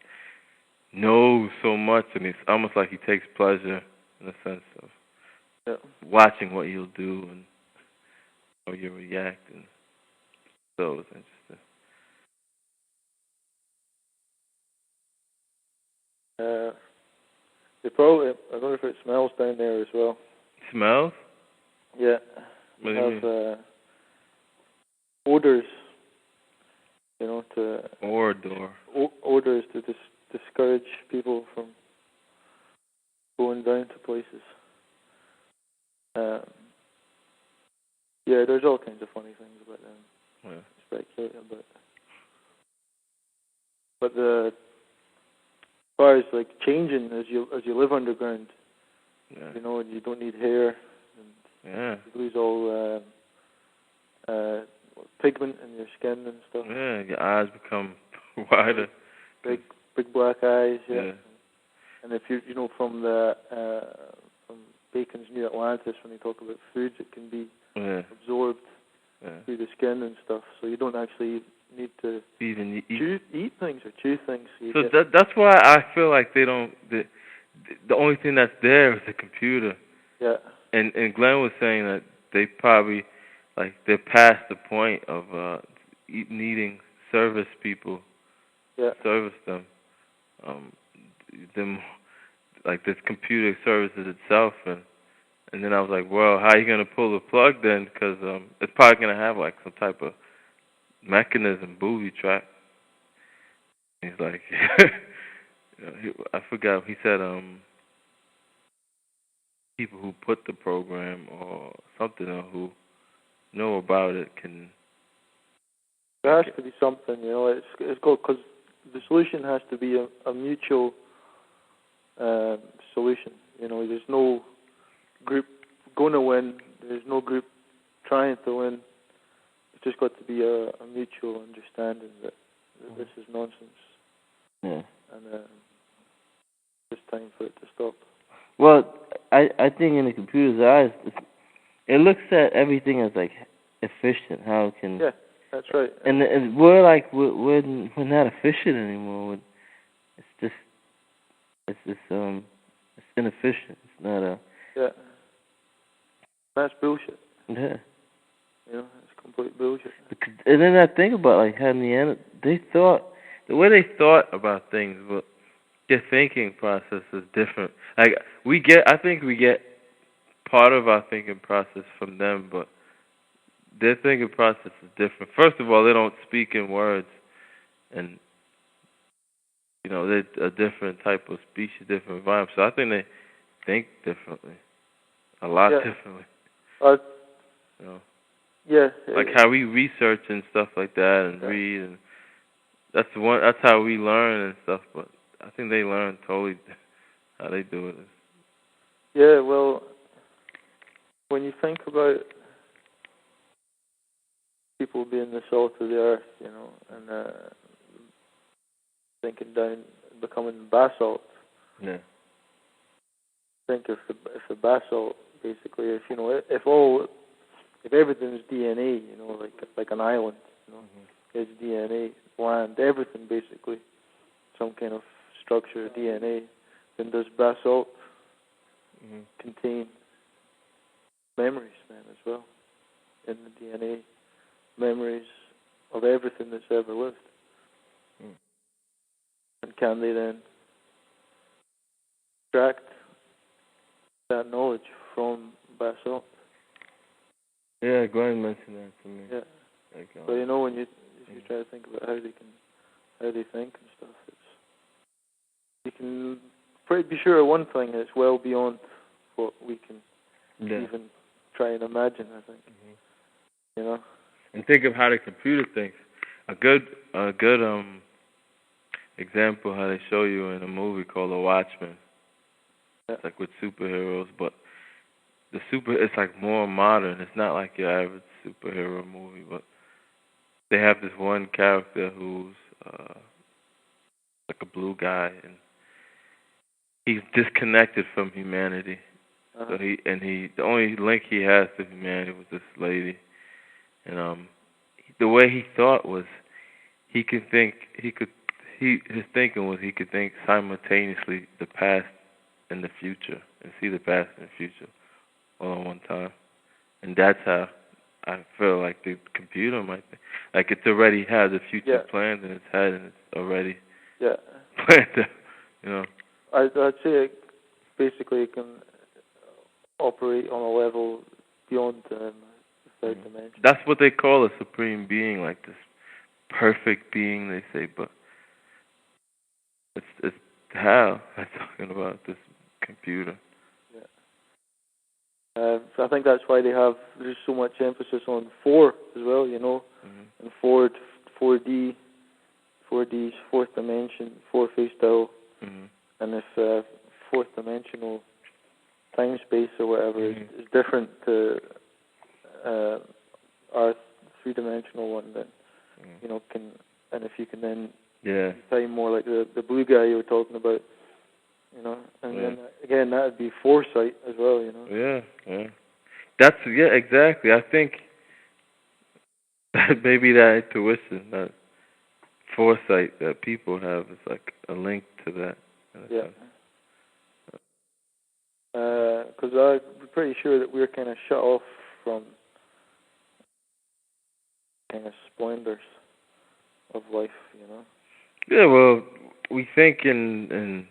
knows so much, and it's almost like he takes pleasure in a sense of watching what you'll do and how you react, and so it's interesting. They probably. I don't know if it smells down there as well. Smells? Yeah. What do you mean? Odors. Odors to discourage people from going down to places. There's all kinds of funny things about them. Yeah. Speculate about. But as far as like changing as you live underground, and you don't need hair, and you lose all pigment in your skin and stuff. Yeah, your eyes become wider. Big black eyes. Yeah. And if you from from Bacon's New Atlantis, when they talk about foods, it can be absorbed through the skin and stuff, so you don't actually need to even eat things or chew things. So that's why I feel like they don't. The only thing that's there is the computer. Yeah. And Glenn was saying that they probably they're past the point of needing service people service them. Them like this computer services itself, and then I was like, well, how are you gonna pull the plug then? Because it's probably gonna have like some type of mechanism, booby trap. He's like, I forgot. He said people who put the program or something or who know about it can. There has to be something, it's got, because the solution has to be a mutual solution. There's no group going to win. There's no group trying to win. It's just got to be a mutual understanding that this is nonsense. Yeah. And it's time for it to stop. Well, I think in the computer's eyes, it looks at everything as like efficient. How it can. Yeah, that's right. And we're like we're not efficient anymore. It's inefficient. It's not a. Yeah. That's bullshit. Yeah. It's complete bullshit. And then I think about like how they thought, the way they thought about things, but their thinking process is different. Like I think we get part of our thinking process from them, but their thinking process is different. First of all, they don't speak in words, and they're a different type of species, different environment. So I think they think differently, a lot differently. Yeah. Like how we research and stuff like that, and read, and that's how we learn and stuff. But I think they learn totally how they do it. Yeah, well, when you think about people being the salt of the earth, and thinking down, becoming basalt. Yeah. Think if the basalt, basically, if everything's DNA, like an island, it's DNA, land, everything basically, some kind of structure, DNA, then does basalt contain memories then as well in the DNA, memories of everything that's ever lived? And can they then extract that knowledge from basalt? Yeah, Glen mentioned that to me. Yeah. Like, So when you try to think about how they think and stuff, you can pretty be sure of one thing: it's well beyond what we can even try and imagine. I think. And think of how the computer thinks. A good example how they show you in a movie called The Watchmen. Yeah. It's like with superheroes, but it's like more modern. It's not like your average superhero movie, but they have this one character who's like a blue guy, and he's disconnected from humanity. So the only link he has to humanity was this lady, and the way he thought was he could think simultaneously the past and the future, and see the past and the future all at one time. And that's how I feel like the computer might think. Like it's already has the future planned in its head, and it's already planned. I'd say it basically can operate on a level beyond the third dimension. That's what they call a supreme being, like this perfect being, they say, but it's how I'm talking about this computer. So I think that's why there's so much emphasis on 4 as well, and 4D, 4D's fourth dimension, 4-phase Tao, and if fourth dimensional time space or whatever is different to our 3-dimensional one, then and if you can then time more like the blue guy you were talking about, and then again that would be foresight as well, Yeah. That's exactly. I think that maybe that intuition, that foresight that people have is like a link to that. Because I'm pretty sure that we're kind of shut off from kind of splendors of life, Yeah, well, we think in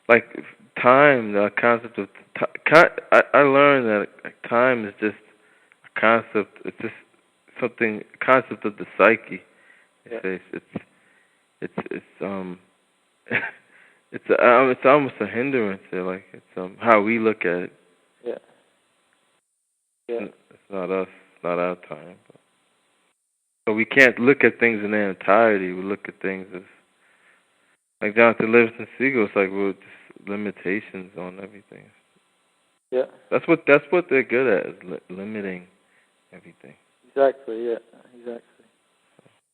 like time, the concept of I learned that like, time is just a concept. It's just something, concept of the psyche. Yeah. It's it's almost a hindrance. Like it's how we look at it. Yeah. Yeah. It's not us. It's not our time. So we can't look at things in their entirety. We look at things as like Jonathan Livingston Seagull. It's like we're just limitations on everything. Yeah. That's what they're good at, is limiting everything. Exactly. Yeah. Exactly.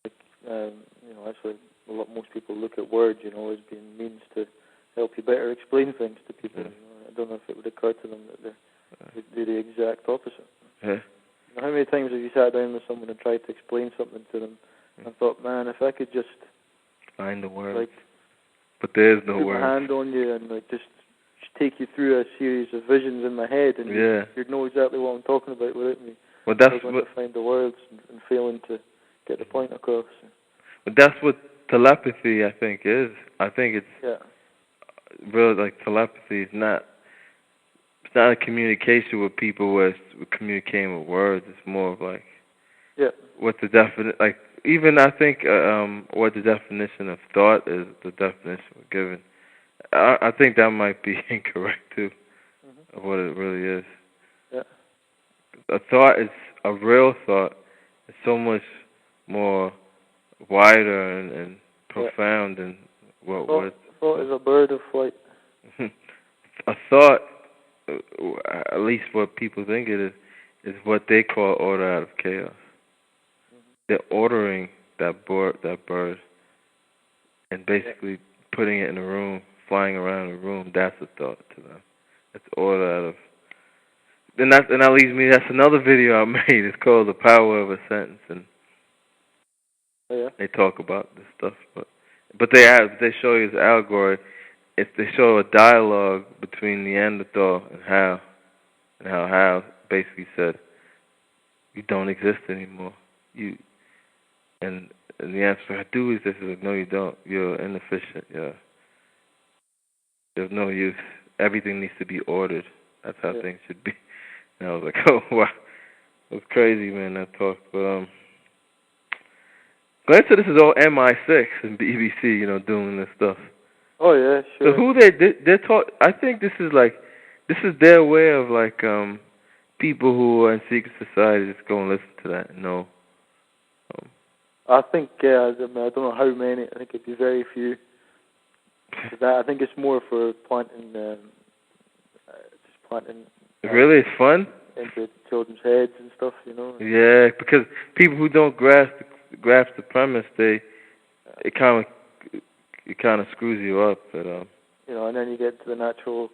Like, that's why most people look at words, as being means to help you better explain things to people. Yeah. I don't know if it would occur to them that they do the exact opposite. Yeah. How many times have you sat down with someone and tried to explain something to them and thought, man, if I could just find the words, like, but there's no put words. my hand on you and like just take you through a series of visions in my head, and you'd know exactly what I'm talking about without me. Well, that's struggling to find the words and failing to get the point across. But that's what telepathy, I think, is. I think it's real. Like telepathy is not. It's not a communication with people where we're communicating with words. It's more of like, what the like. Even I think what the definition of thought is. The definition we're given. I think that might be incorrect too, of what it really is. Yeah. A thought is a real thought. It's so much more wider and profound than what thought is a bird of flight. A thought, at least what people think it is what they call order out of chaos. They're ordering that bird, and basically putting it in a room, flying around a room. That's a thought to them. It's order out of. And that leads me. That's another video I made. It's called "The Power of a Sentence," and they talk about this stuff. But they show you this allegory. If they show a dialogue between Neanderthal and Hal basically said, "You don't exist anymore. And the answer, I do exist. Is like, no, you don't. You're inefficient. There's no use. Everything needs to be ordered. That's how things should be." And I was like, oh wow, it was crazy, man. That talk. But Glen said this is all MI6 and BBC, doing this stuff. Oh yeah, sure. So who they talk? I think this is their way of like people who are in secret society just go and listen to that. No. I think I don't know how many. I think it'd be very few. I think it's more for planting. Just planting. Really, it's fun into children's heads and stuff, Yeah, because people who don't grasp the premise, it kind of screws you up. But and then you get to the natural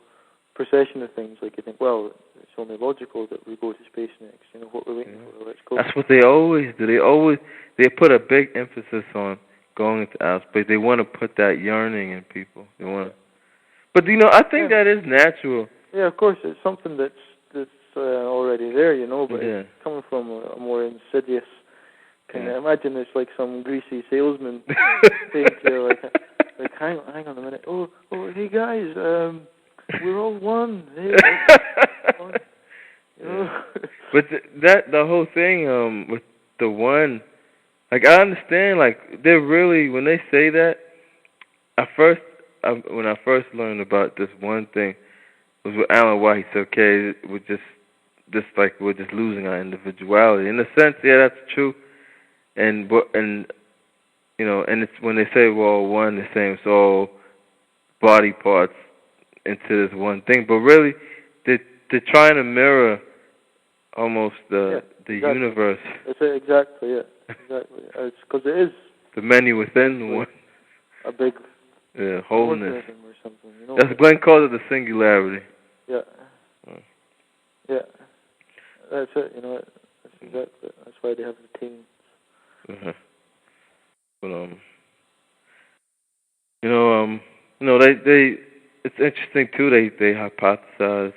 procession of things. Like you think, well, it's only logical that we go to space next. What we're waiting for. Let's go. That's what they always do. They put a big emphasis on going into outer space. They want to put that yearning in people. They want, but I think that is natural. Yeah, of course, it's something that's already there, but it's coming from a more insidious kind of. Imagine it's like some greasy salesman saying to you, like, hang on a minute. Oh, hey guys, we're all one. Hey, one. But the whole thing with the one, like I understand, like they're really when they say that. When I first learned about this one thing, was with Alan White. He said, okay, we're just losing our individuality. In a sense, that's true. And it's when they say we're all one, they're saying it's all body parts into this one thing. But really, they're trying to mirror almost the universe. That's it, exactly. Exactly. It's because it is the many within one. A big wholeness. Or something, That's Glen calls it the singularity. Yeah. Yeah. That's it. That's exactly it. That's why they have the teams. But they it's interesting too. They hypothesize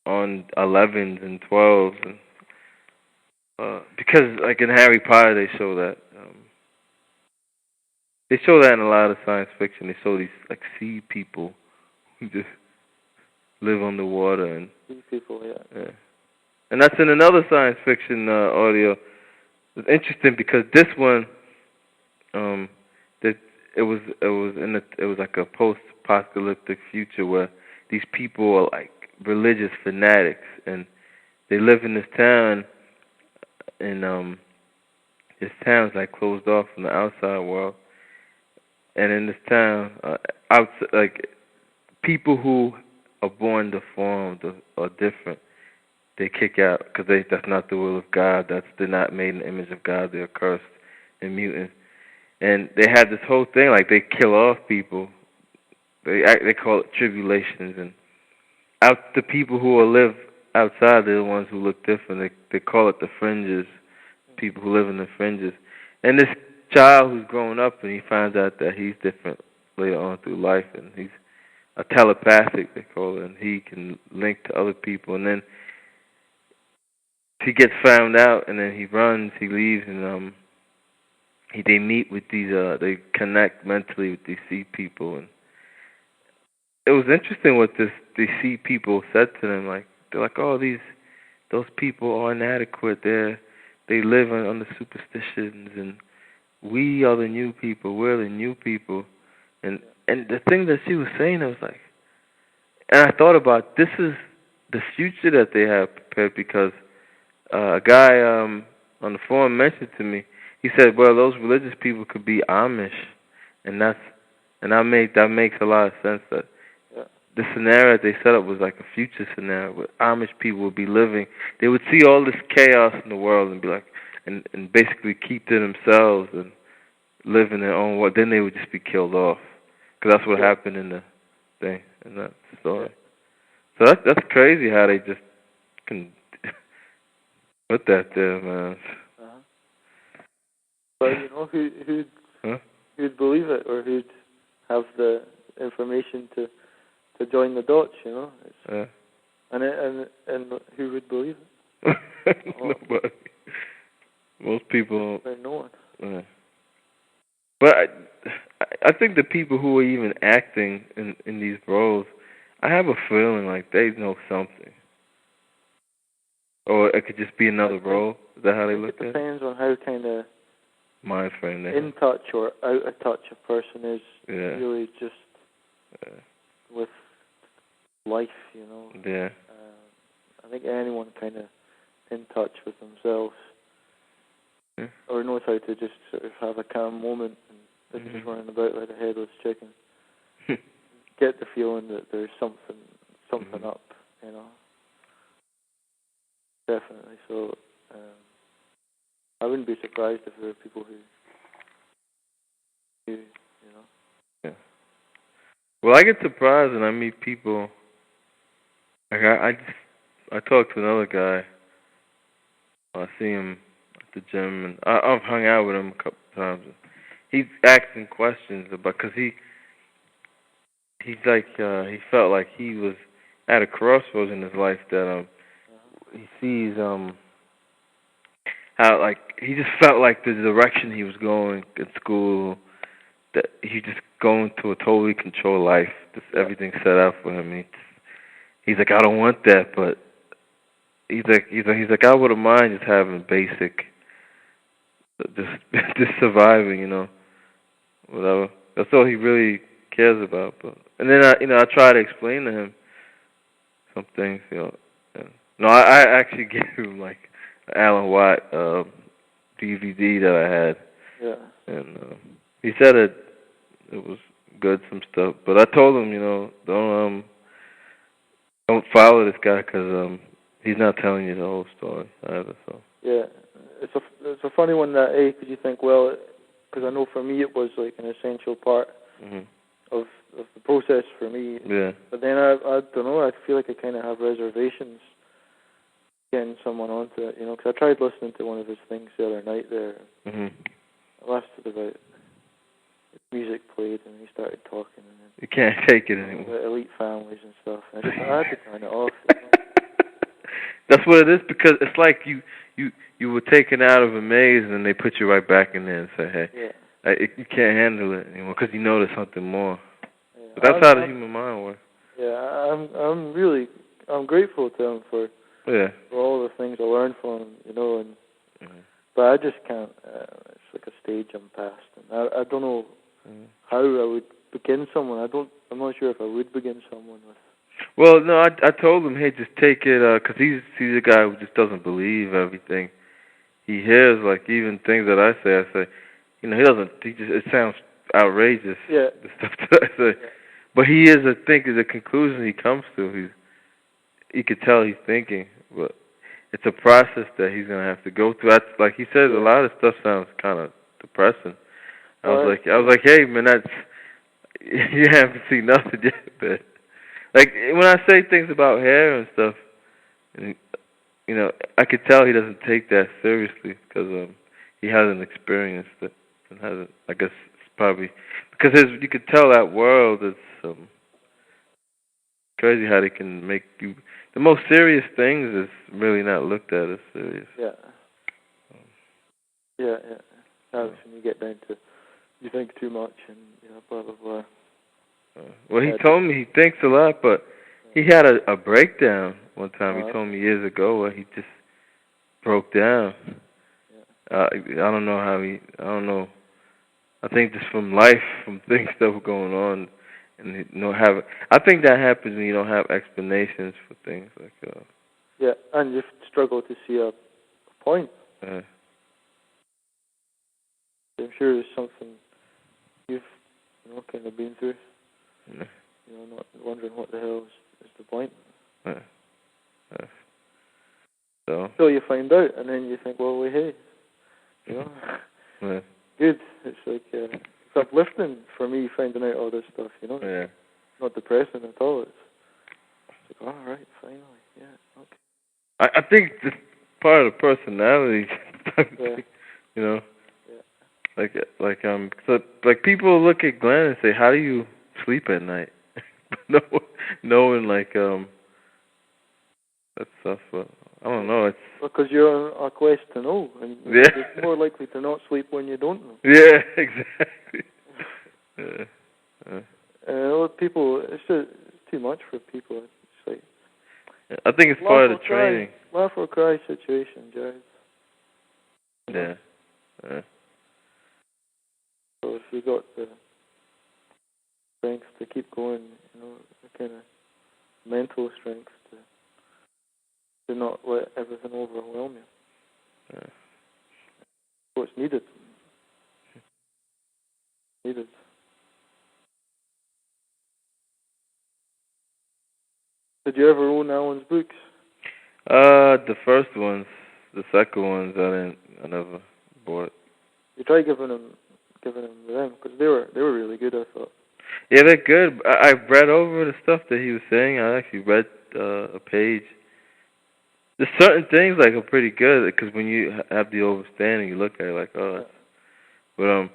on 11s and 12s, and because like in Harry Potter they show that They show that in a lot of science fiction. They show these like sea people who just live underwater and Sea people, yeah. And that's in another science fiction audio. It's interesting because this one, that it was like a post-apocalyptic future where these people are like religious fanatics and they live in this town, and this town's like closed off from the outside world. And in this town, like people who are born deformed or different, they kick out because that's not the will of God. They're not made in the image of God. They're cursed and mutants. And they have this whole thing like they kill off people. They call it tribulations, and the people who live outside, they're the ones who look different. They call it the fringes. People who live in the fringes. And this child who's growing up and he finds out that he's different later on through life, and he's a telepathic, they call it, and he can link to other people. And then he gets found out, and then he runs, he leaves, and they meet with these, they connect mentally with these sea people. And it was interesting what these sea people said to them. Like they're like, oh, those people are inadequate. They live on the superstitions, and we are the new people. We're the new people. And the thing that she was saying, I was like, and I thought about, this is the future that they have prepared, because a guy on the forum mentioned to me, he said, well, those religious people could be Amish, and that makes a lot of sense. That the scenario they set up was like a future scenario where Amish people would be living. They would see all this chaos in the world and be like, and basically keep to themselves and live in their own world. Then they would just be killed off, because that's what happened in the thing, in that story. So that's crazy how they just can put that there, man. But you know, who'd believe it, or who'd have the information to join the dots? You know, and who would believe it? Nobody. Most people. No one. But I think the people who are even acting in these roles, I have a feeling like they know something. Or it could just be another role. Is that how they look at it? It depends on how kind of mind frame they in touch or out of touch a person is. Really just with life, you know. Yeah. I think anyone kind of in touch with themselves, or knows how to just sort of have a calm moment and isn't just running about like a headless chicken. Get the feeling that there's something up, you know. Definitely. So I wouldn't be surprised if there were people who you know. Yeah. Well, I get surprised when I meet people. Like I talked to another guy. I see him at the gym, and I've hung out with him a couple times. He's asking questions about, because he's like he felt like he was at a crossroads in his life, that he sees how, like, he just felt like the direction he was going in school, that he just going to a totally controlled life. Just everything set out for him. He's like, I don't want that, but he's like, I wouldn't mind just having basic, just surviving, you know, whatever. That's all he really cares about. But and then I try to explain to him some things, you know. No, I actually gave him like Alan Watt DVD that I had. Yeah. And he said it was good, some stuff. But I told him, you know, don't follow this guy, because he's not telling you the whole story either. So. Yeah, it's a funny one that because you think, well, because I know for me it was like an essential part of the process for me. Yeah. But then I don't know. I feel like I kind of have reservations getting someone onto it, you know, because I tried listening to one of his things the other night there. It lasted about, music played and he started talking, and then you can't take it anymore. About elite families and stuff. I had to turn it off. You know? That's what it is, because it's like you were taken out of a maze and then they put you right back in there and say, hey. Yeah. you can't handle it anymore because you know there's something more. Yeah, But that's how the human mind works. Yeah, I'm grateful to him for all the things I learned from him, you know, and but I just can't. It's like a stage I'm past, and I don't know how I would begin someone. I'm not sure if I would begin someone with. Well, no, I told him, hey, just take it, because he's a guy who just doesn't believe everything he hears. Like even things that I say, you know, it sounds outrageous. Yeah. The stuff that I say, but he is the conclusion he comes to. You could tell he's thinking, but it's a process that he's gonna have to go through. That's like he says, a lot of stuff sounds kind of depressing. I was like, hey man, you haven't seen nothing yet, but like when I say things about hair and stuff, and, you know, I could tell he doesn't take that seriously because he hasn't experienced it and hasn't. I guess it's probably because you could tell that world is crazy how they can make you. The most serious things is really not looked at as serious. Yeah. Yeah. That's when you get down to you think too much and blah blah blah. Well, he told me he thinks a lot, but he had a breakdown one time. He told me years ago where he just broke down. I don't know how I don't know. I think just from life, from things that were going on, and I think that happens when you don't have explanations for things like. Yeah, and you struggle to see a point. I'm sure there's something you've kind of been through. Yeah. Not wondering what the hell is the point. So you find out, and then you think, well, hey, good. It's like it's uplifting for me finding out all this stuff. Yeah. Not depressing at all. It's like, all right, finally, okay. I think it's part of the personality. Yeah. Like people look at Glenn and say, how do you sleep at night? Knowing that stuff, but I don't know. It's because you're on a quest to know, and you're more likely to not sleep when you don't know. Yeah, exactly. People, it's just too much for people. It's like I think it's part of the training. Laugh or cry situation, Jared. Yeah. So if you got the strength to keep going, the kind of mental strength to not let everything overwhelm you. Yeah. So it's needed. Did you ever own Alan's books? The first ones. The second ones, I never bought. You try giving them them because they were really good, I thought. Yeah, they're good. I read over the stuff that he was saying. I actually read a page. There's certain things are pretty good because when you have the overstanding, you look at it like, oh, that's... But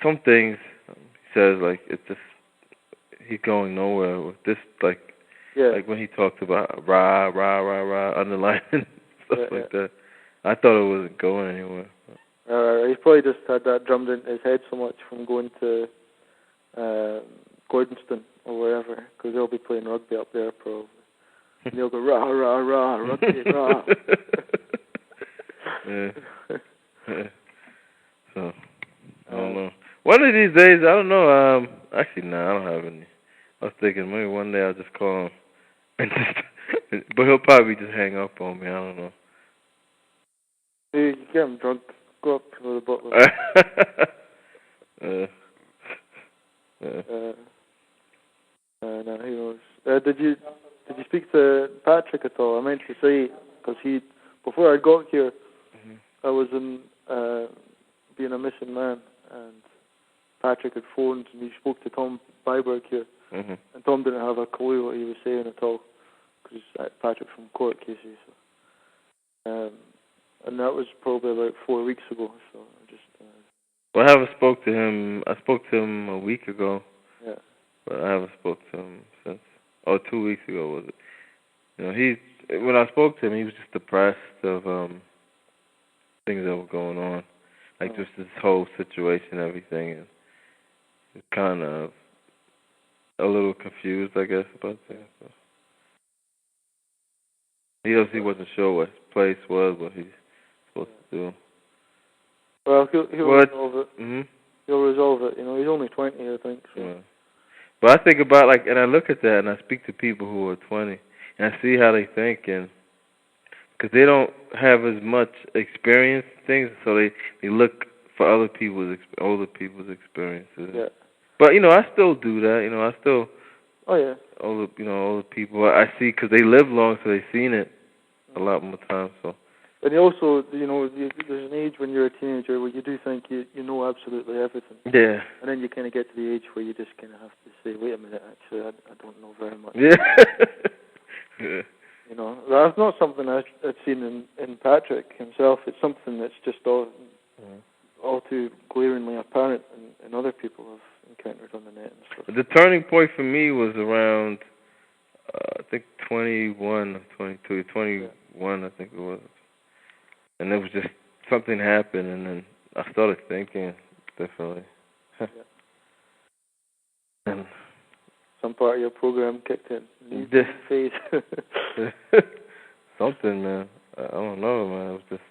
some things he says it's just he's going nowhere with this like when he talked about rah underlining stuff like that. I thought it wasn't going anywhere. He probably just had that drummed into his head so much from going to Gordonston or wherever, because they'll be playing rugby up there probably. And they'll go rah rah rah rugby rah. So I don't know. One of these days, I don't know. Actually, no, I don't have any. I was thinking maybe one day I'll just call him, and but he'll probably just hang up on me. I don't know. You get him drunk. Go up to the butler. No, who knows? Did you speak to Patrick at all? I meant to say because before I got here, I was in being a missing man, and Patrick had phoned and he spoke to Tom Byberg here, and Tom didn't have a clue what he was saying at all because Patrick's from court cases. So, and that was probably about 4 weeks ago. So I just. Well, I haven't spoke to him. I spoke to him a week ago. Yeah. But I haven't spoke to him since. 2 weeks ago was it? When I spoke to him, he was just depressed of things that were going on. like just this whole situation, everything, and he's kind of a little confused, I guess, about things. So. He wasn't sure what his place was, what he's supposed to do. Well, he'll resolve it. Mm-hmm. He'll resolve it. You know, he's only 20, I think. So. Yeah. But I think about, like, and I look at that, and I speak to people who are 20, and I see how they think, and because they don't have as much experience in things, so they look for older people's experiences. Yeah. But, you know, I still do that. You know, I still... Oh, yeah. Older people I see, because they live long, so they've seen it a lot more times, so... And you also, you know, there's an age when you're a teenager where you do think you know absolutely everything. Yeah. And then you kind of get to the age where you just kind of have to say, wait a minute, actually, I don't know very much. Yeah. Yeah. You know, that's not something I've seen in Patrick himself. It's something that's just all too glaringly apparent in other people I've encountered on the net and stuff. The turning point for me was around, I think 21, 22, 21, I think it was. And it was just, something happened, and then I started thinking differently. Yeah. And some part of your program kicked in. Phase. Something, man. I don't know, man. It was just...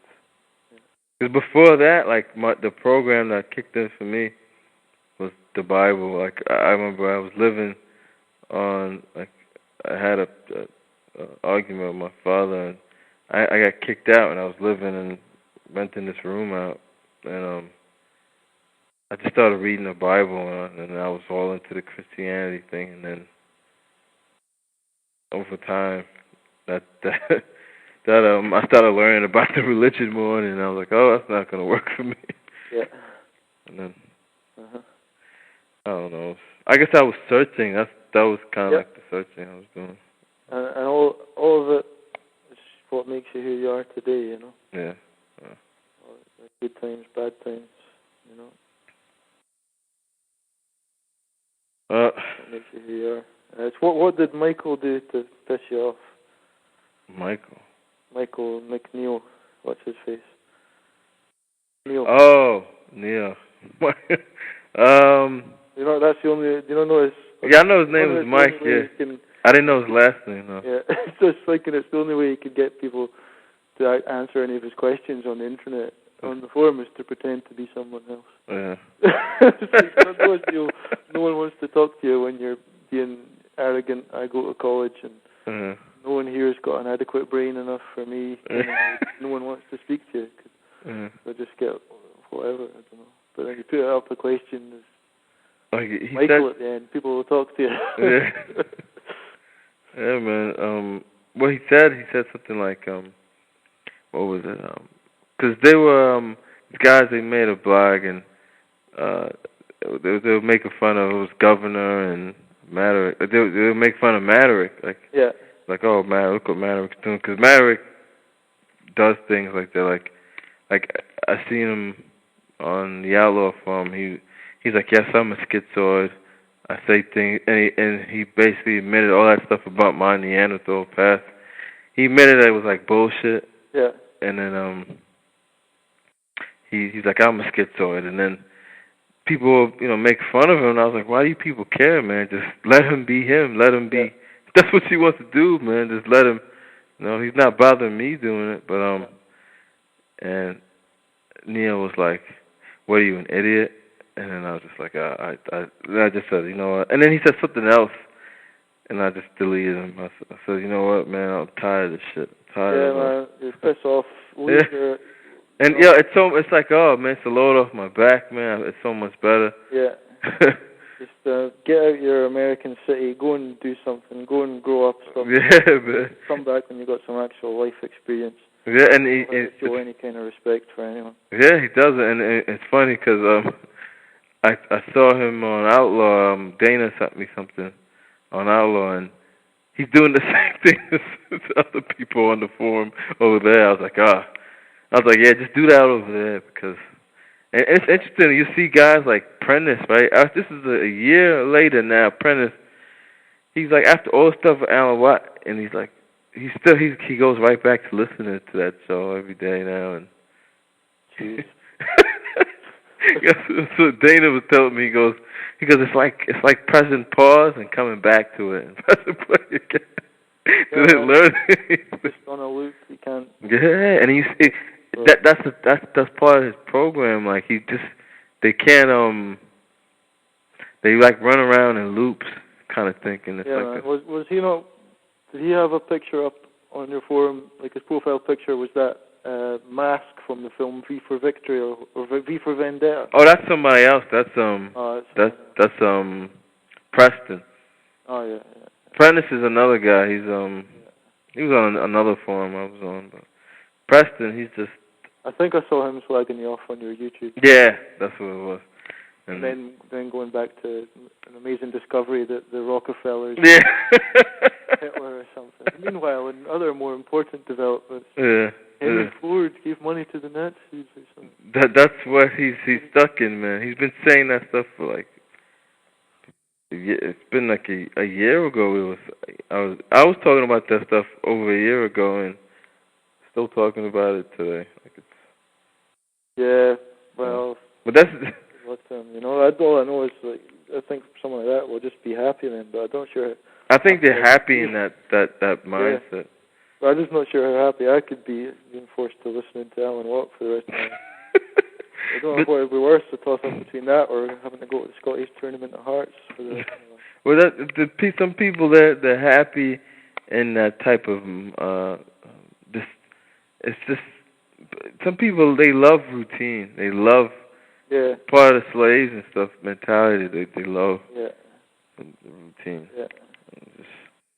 Because before that, like, the program that kicked in for me was the Bible. Like, I remember I was living on, like, I had a argument with my father, and I got kicked out, and I was living and renting this room out, and I just started reading the Bible, and I was all into the Christianity thing, and then over time, I started learning about the religion more, and I was like, oh, that's not going to work for me. Yeah. And then, I don't know. I guess I was searching. That was kind of like the searching I was doing. And all of it is what makes you who you are today, you know? Yeah. Good times, bad times, you know? What makes you who you are. It's what did Michael do to piss you off? Michael McNeil. What's his face? Neil. Oh, Neil. You know, that's the only... You don't know his... Yeah, I know his name was Mike, yeah. I didn't know his last name, though. Yeah, just thinking it's the only way he could get people to answer any of his questions on the internet, on the forum, is to pretend to be someone else. Yeah. No one wants to talk to you when you're being arrogant. I go to college, and no one here has got an adequate brain enough for me. No one wants to speak to you. They just get whatever, I don't know. But then you put it up a question, there's Michael at the end, people will talk to you. Yeah. Yeah, man. What he said something like, what was it? Because they were guys. They made a blog, and they were making fun of, it was Governor and Maverick. They would make fun of Maverick, like oh man, look what Maverick's doing. Because Maverick does things like that. Like I seen him on the Outlaw Farm. He's like, yes, I'm a schizoid. I say things, and he basically admitted all that stuff about my Neanderthal past. He admitted that it was like bullshit. Yeah. And then he's like, I'm a schizoid. And then people, make fun of him. And I was like, why do you people care, man? Just let him be him. Let him be. That's what he wants to do, man. Just let him. He's not bothering me doing it. But and Neil was like, what are you, an idiot? And then I was just like, I just said, you know what? And then he said something else, and I just deleted him. I said, you know what, man? I'm tired of this shit. Man, you're pissed off. And it's like, oh man, it's a load off my back, man. It's so much better. Yeah. Just get out your American city, go and do something, go and grow up something. Yeah, man. Come back when you got some actual life experience. Yeah, and he show any kind of respect for anyone. Yeah, he does it, and it's funny because I saw him on Outlaw. Dana sent me something on Outlaw, and he's doing the same thing as other people on the forum over there. I was like, yeah, just do that over there, because and it's interesting. You see guys like Prentice, right? This is a year later now. Prentice, he's like, after all the stuff with Alan Watt, and he's like, he goes right back to listening to that show every day now, and jeez. So Dana was telling me, he goes, it's like pressing pause and coming back to it and pressing play again. Yeah, Did it learn? just on a loop, you can't. Yeah, and that's part of his program. Like they can't they like run around in loops, kind of thinking. It's Yeah, like man. Was he not? Did he have a picture up on your forum? Like his profile picture was that mask from the film V for Victory or V for Vendetta? Oh, that's somebody else. That's that's Preston. Oh yeah. Prentice is another guy. He was on another forum I was on, but Preston, he's just. I think I saw him slagging you off on your YouTube. Yeah, that's what it was. And then going back to an amazing discovery that the Rockefellers, yeah, Hitler or something. Meanwhile, in other more important developments, yeah, Henry Ford gave money to the Nazis or something. That's what he's stuck in, man. He's been saying that stuff for like. It's been like a year ago. I was talking about that stuff over a year ago, and still talking about it today. Like it's. Yeah, well. But that's. But all I know is like I think someone like that will just be happy then, but I'm not sure. I think they're happy in that mindset. Yeah. But I'm just not sure how happy I could be being forced to listen to Alan Watt for the rest of my life. I don't know what would be worse, the toss-up between that or having to go to the Scottish Tournament of Hearts for the rest of my life. Well, some people they're happy in that type of it's just some people they love routine. They love part of the slaves and stuff mentality. They love the routine. Yeah.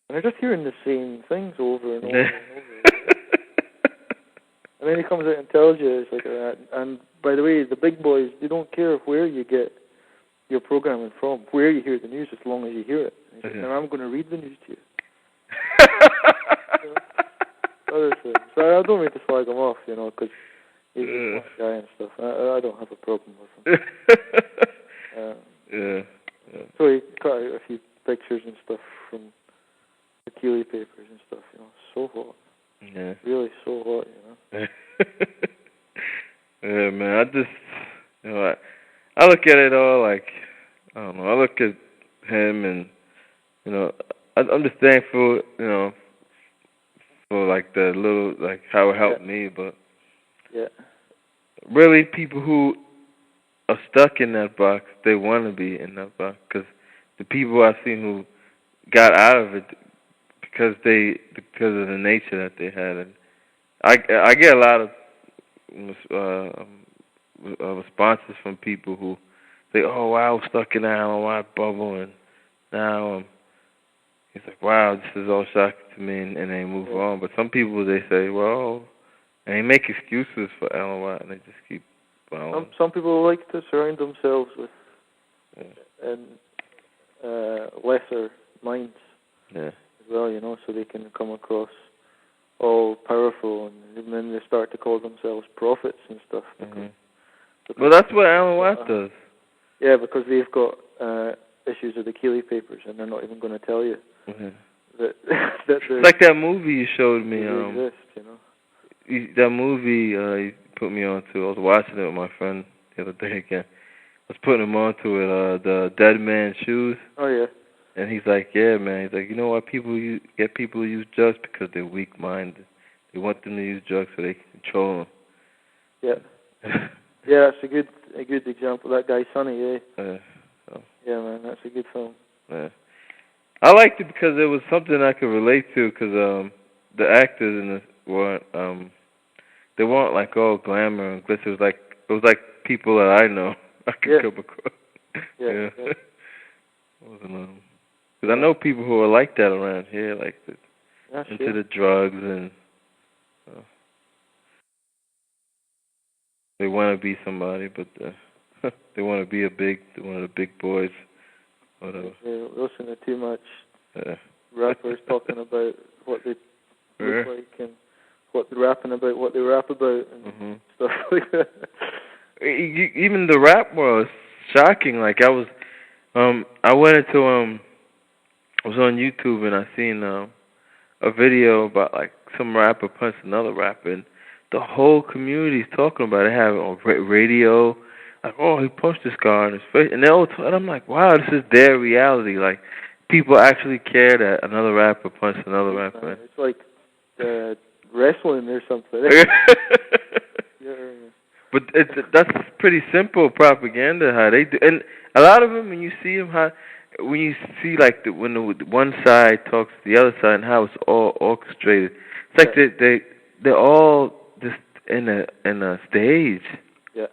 And they're just hearing the same things over and over and over. And then he comes out and tells you it's like that. And by the way, the big boys, they don't care where you get your programming from, where you hear the news, as long as you hear it. And he says, and I'm going to read the news to you. Other things. So I don't mean to slag him off, because he's a smart guy and stuff. I don't have a problem with him. So he cut out a few pictures and stuff from the Kealey papers and stuff, so hot. Yeah. Really so hot, Yeah, man, I just, I look at it all like, I don't know, I look at him and, I'm just thankful, for like the little, like how it helped me, but really people who are stuck in that box, they want to be in that box, because the people I've seen who got out of it because of the nature that they had, and I get a lot of responses from people who say, "Oh wow, I was stuck in that Alan Watt bubble, and now it's like, wow, this is all shocking to me," and they move on. But some people they say, "Well," and they make excuses for Alan Watt, and they just keep following. Some people like to surround themselves with lesser minds. Yeah. As well, so they can come across all powerful, and then they start to call themselves prophets and stuff. Because well, that's what Alan Watt does. Yeah, because they've got issues of the Kealey papers, and they're not even going to tell you that like that movie you showed me. They exist, that movie you put me on to. I was watching it with my friend the other day again. I was putting him on to it. The Dead Man's Shoes. Oh yeah. And he's like, yeah, man. He's like, you know why people get people to use drugs? Because they're weak-minded. They want them to use drugs so they can control them. Yeah. Yeah, that's a good example. That guy, Sonny, yeah, man, that's a good film. Yeah. I liked it because it was something I could relate to. Because the actors in it weren't they weren't like all glamour and glitz. It was like people that I know. I could come across. Yeah. Wasn't because I know people who are like that around here, like into the drugs, and they want to be somebody, but they want to be one of the big boys. Whatever. They listen to too much rappers talking about what they look like and what they're rapping about, what they rap about, and stuff like that. Even the rap world is shocking. Like I was on YouTube and I seen a video about like some rapper punched another rapper, and the whole community is talking about it. They have it on radio, like, oh, he punched this guy in his face, and and I'm like, wow, this is their reality. Like, people actually care that another rapper punched another rapper. It's like wrestling or something. Yeah. But that's pretty simple propaganda how they do, and a lot of them when you see them when you see like when the one side talks to the other side and how it's all orchestrated, it's like they're all just in a stage. Yeah.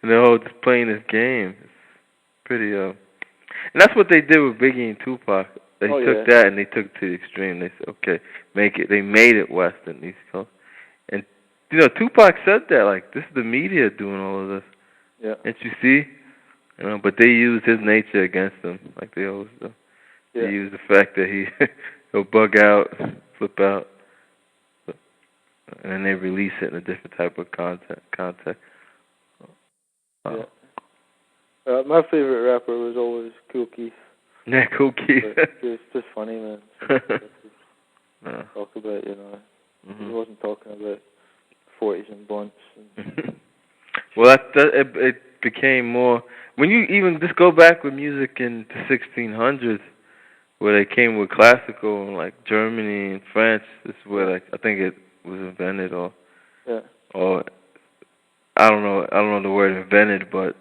And they're all just playing this game. It's pretty and that's what they did with Biggie and Tupac. They took that and they took it to the extreme. They said, okay, make it. They made it Western, East Coast. And Tupac said that, like, this is the media doing all of this. Yeah. Didn't you see? But they used his nature against him, like they always do. Yeah. They used the fact that he'll bug out, flip out, and then they release it in a different type of context. Yeah. My favorite rapper was always Kool Keith. Yeah, Kool Keith. It's just funny, man. Talk about, he wasn't talking about 40s and blunts. Well, it became more. When you even just go back with music in the 1600s, where they came with classical in like Germany and France, this is where I think it was invented, or I don't know the word invented, but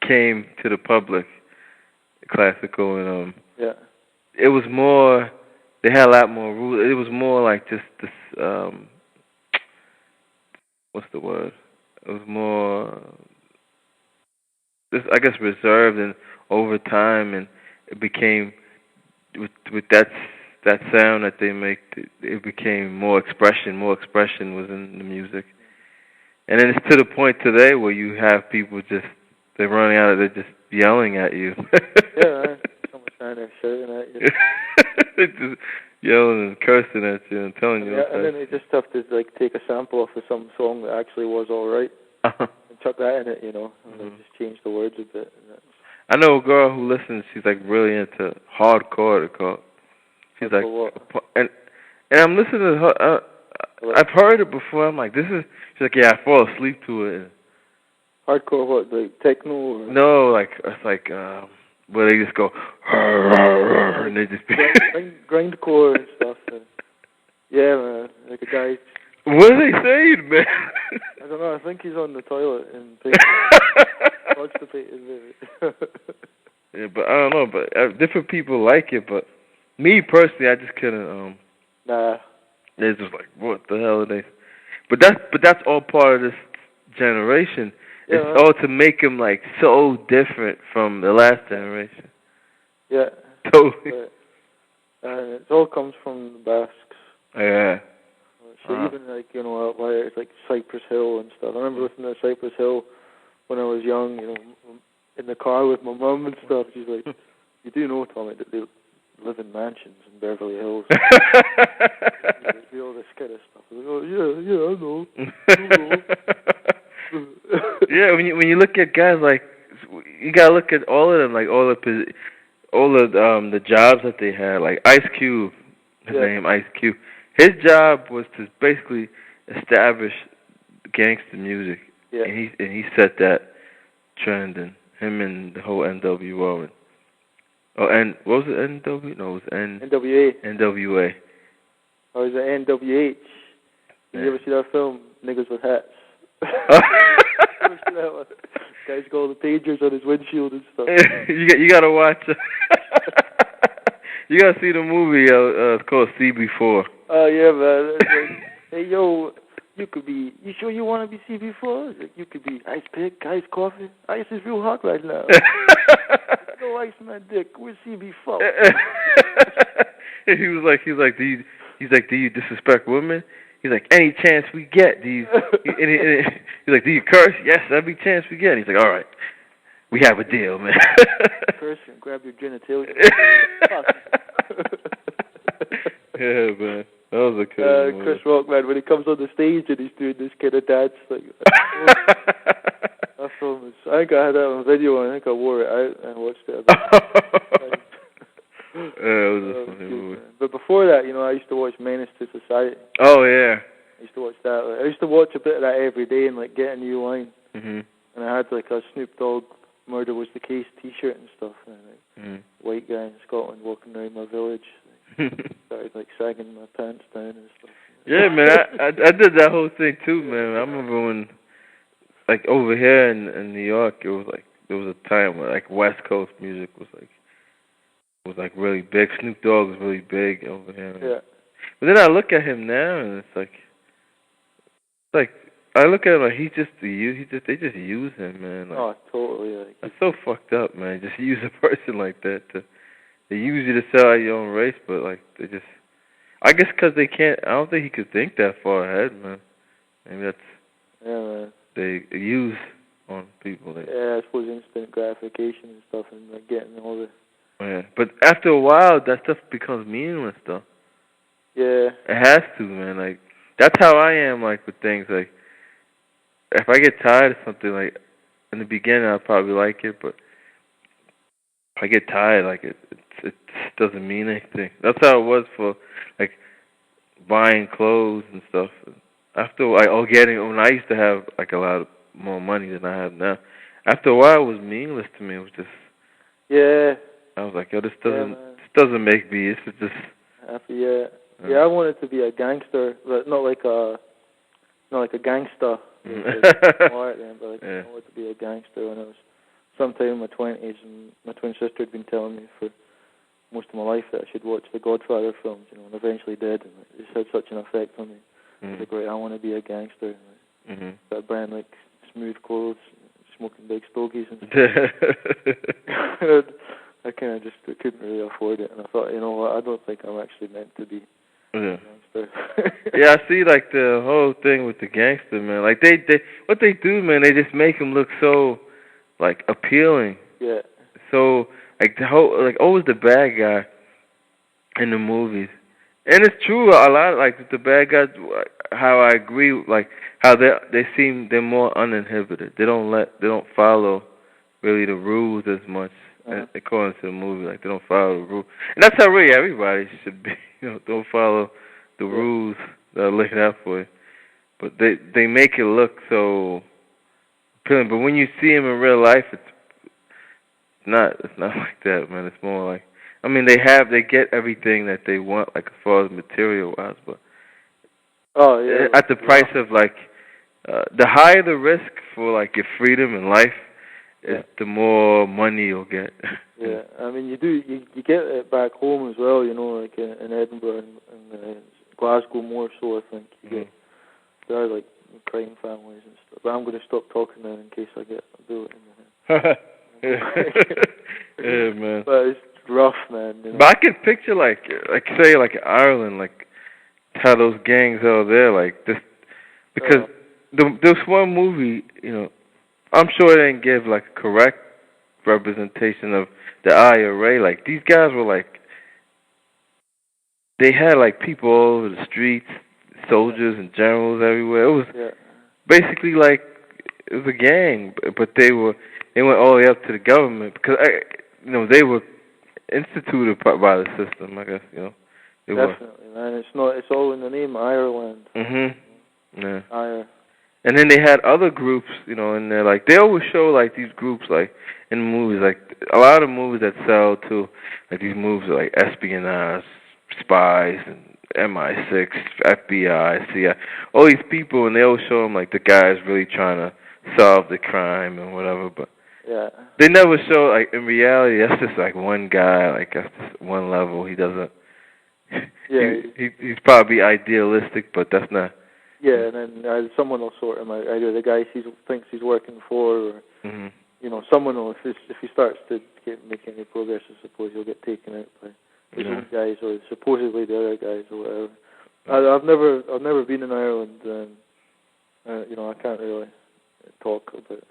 came to the public, classical, and it was more. They had a lot more rules. It was more like just this. What's the word? It was more, I guess, reserved, and over time, and it became with that sound that they make. It became more expression. More expression was in the music, and then it's to the point today where you have people they're running out of, they're just yelling at you. Yeah, someone's trying to shouting at you. They're just yelling and cursing at you and telling you. And then they just have to like take a sample off of some song that actually was all right and chuck that in it, and they just change the words a bit. I know a girl who listens. She's like really into hardcore. She's like, and I'm listening to her. I've heard it before. I'm like, this is. She's like, yeah, I fall asleep to it. Hardcore, what, like techno? Or? No, like it's like where they just go and they just grindcore and stuff. Yeah, man, like a guy. What are they saying, man? I don't know. I think he's on the toilet and constipated. Yeah, but I don't know. But different people like it. But me personally, I just couldn't. Nah. They're just like, what the hell are they? But that's all part of this generation. Yeah, it's all to make them like so different from the last generation. Yeah. Totally. And it all comes from the Basques. Yeah. So even like it's like Cypress Hill and stuff. I remember listening to Cypress Hill when I was young. In the car with my mum and stuff. She's like, "You do know, Tommy, that they live in mansions in Beverly Hills." They do all this kind of stuff. I was like, oh yeah, I know. Yeah, when you look at guys like, you gotta look at all of them, like all of the jobs that they had. Like Ice Cube, his name Ice Cube. His job was to basically establish gangster music, and he set that trend, and him and the whole NWO and what was it, NW? No, it was NWA. NWA. Oh, it was NWH. Did you ever see that film, Niggas with Hats? Guy's got all the pagers on his windshield and stuff. You gotta watch. You gotta see the movie. It's called CB4. Oh yeah, man. It's like, hey yo, you could be. You sure you want to be CB4? Like, you could be ice pick, ice coffee. Ice is real hot right now. No ice, man, dick. We're CB4. He was like, do you disrespect women? He's like, any chance we get, he's like, do you curse? Yes, every chance we get. And he's like, all right, we have a deal, man. Curse and grab your genitalia. Yeah, man. That was a cool Chris Rock, man, when he comes on the stage and he's doing this kind of dance, like, that film is, I think I had that on video, and I think I wore it out and watched it. Yeah, it was a funny movie. But before that, I used to watch Menace to Society. Oh, yeah. I used to watch that. I used to watch a bit of that every day and, like, get a new line. Mm-hmm. And I had like a Snoop Dogg "Murder Was the Case" T-shirt and stuff, and like white guy in Scotland walking around my village, started like sagging my pants down and stuff. Yeah, man, I did that whole thing too, man. I remember when, like, over here in New York, it was like there was a time where like West Coast music was like really big. Snoop Dogg was really big over here. Yeah. But then I look at him now, and it's like I look at him like they just use him, man. Like, oh, totally. Like, that's so fucked up, man. Just use a person like that they use you to sell out your own race, but like they just, I guess because they can't. I don't think he could think that far ahead, man. Maybe that's man. They use on people. Yeah, I suppose instant gratification and stuff, and like getting all the. Yeah, but after a while, that stuff becomes meaningless, though. Yeah. It has to, man. Like, that's how I am, like, with things. Like, if I get tired of something, like, in the beginning, I'll probably like it, but if I get tired, like, it just doesn't mean anything. That's how it was for, like, buying clothes and stuff. After, like, when I used to have, like, a lot more money than I have now, after a while, it was meaningless to me. It was just... Yeah. I was like, yo, this doesn't make me. It's just... Yeah, I wanted to be a gangster, but not like a gangster. Smart then, but like, I wanted to be a gangster when I was sometime in my 20s, and my twin sister had been telling me for most of my life that I should watch the Godfather films, and eventually did, and it just had such an effect on me. I was like, right, I want to be a gangster. Started buying like smooth clothes, smoking big stogies and stuff. I kind of just couldn't really afford it, and I thought, you know what, I don't think I'm actually meant to be a gangster. Yeah, I see, like, the whole thing with the gangster, man. Like, what they do, man, they just make him look so, like, appealing. Yeah. So, like, always the bad guy in the movies. And it's true, a lot, like, the bad guys, how I agree, like, how they're more uninhibited. They don't follow, really, the rules as much. According to the movie, like, they don't follow the rules. And that's how really everybody should be, don't follow the rules that are laid out for you. But they make it look so appealing. But when you see them in real life, it's not like that, man. It's more like, I mean, they get everything that they want, like, as far as material-wise, but at the price of, like, the higher the risk for, like, your freedom in life, the more money you'll get. Yeah, I mean, you get it back home as well, like in Edinburgh and Glasgow more so, I think. There are, like, crime families and stuff. But I'm going to stop talking now in case I get a bullet in the head. Yeah, man. But it's rough, man. But I can picture, like say, like, Ireland, like, how those gangs are there, like, this, because this one movie, I'm sure they didn't give, like, a correct representation of the IRA. Like, these guys were, like, they had, like, people all over the streets, soldiers and generals everywhere. It was basically like, it was a gang, but they went all the way up to the government because, they were instituted by the system, I guess, Definitely, man. It's all in the name Ireland. Yeah. Ire. And then they had other groups, in there. Like, they always show, like, these groups, like, in movies. Like, a lot of movies that sell to, like, these movies are, like, espionage, spies, and MI6, FBI, CIA. All these people, and they always show them, like, the guy's really trying to solve the crime and whatever. But they never show, like, in reality, that's just, like, one guy, like, that's just one level. He doesn't... He's probably idealistic, but that's not... Yeah, and then someone will sort him out. Either the guy thinks he's working for, or someone will. If he starts to make any progress, I suppose he'll get taken out by his own guys or supposedly the other guys or whatever. I've never been in Ireland, and I can't really talk about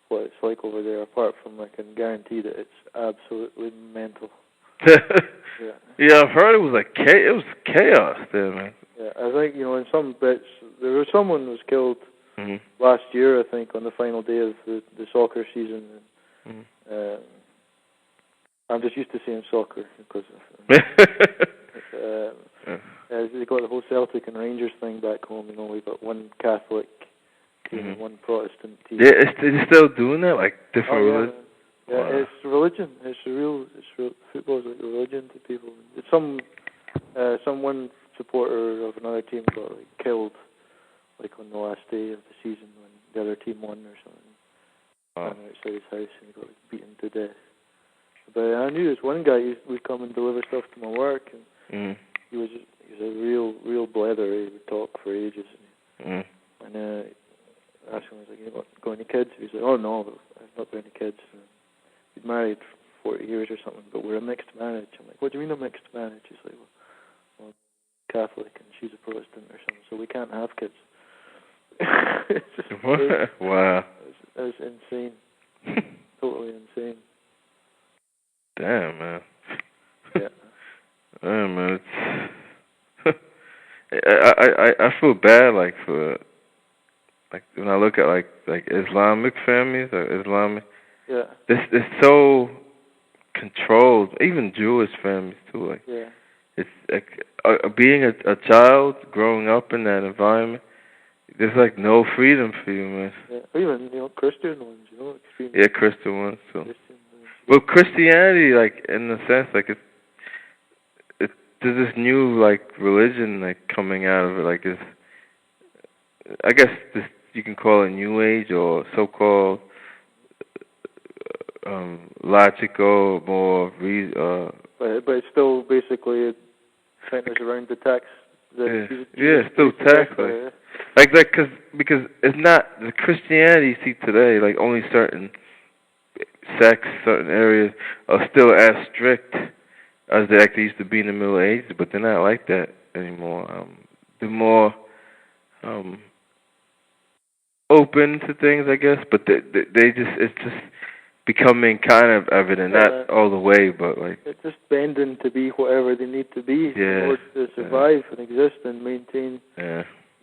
what it's like over there. Apart from I can guarantee that it's absolutely mental. Yeah, I've heard it was chaos there, man. Yeah, I think, in some bits, there was someone who was killed last year, I think, on the final day of the soccer season. I'm just used to seeing soccer because they got the whole Celtic and Rangers thing back home. We've got one Catholic team and one Protestant team. Yeah, it's still doing that, like different religion. Yeah, Wow. it's religion. It's real. Football's like religion to people. One supporter of another team got like killed, like on the last day of the season when the other team won or something. Ran outside his house and he got like, beaten to death. But I knew this one guy would come and deliver stuff to my work, and he was a real blether. He would talk for ages. And I asked him, I was like, "You got any kids?" He was like, "Oh no, I've not got any kids." He'd married 40 years or something, but we're a mixed marriage. I'm like, "What do you mean a mixed marriage?" He's like, "Well, Catholic and she's a Protestant or something, so we can't have kids." Wow. That was insane. Totally insane. Damn, man. Yeah. Damn, man. I feel bad, like, for, like, when I look at, like Islamic families or Islamic. Yeah. It's so controlled. Even Jewish families, too. Like, yeah. It's like being a child growing up in that environment. There's like no freedom for you, man. Yeah. Even Christian ones, extreme. Yeah, Christian ones too. Christian ones. Well, Christianity, like in a sense, like there's this new like religion like coming out of it. Like I guess this you can call it New Age or so-called logical, more But it's still basically centers around the text. Still text. Because it's not the Christianity you see today. Like only certain sects, certain areas are still as strict as they actually used to be in the Middle Ages, but they're not like that anymore. They're more open to things, I guess. But it's just becoming kind of evident, not all the way, but like it's just bending to be whatever they need to be in order to survive and exist and maintain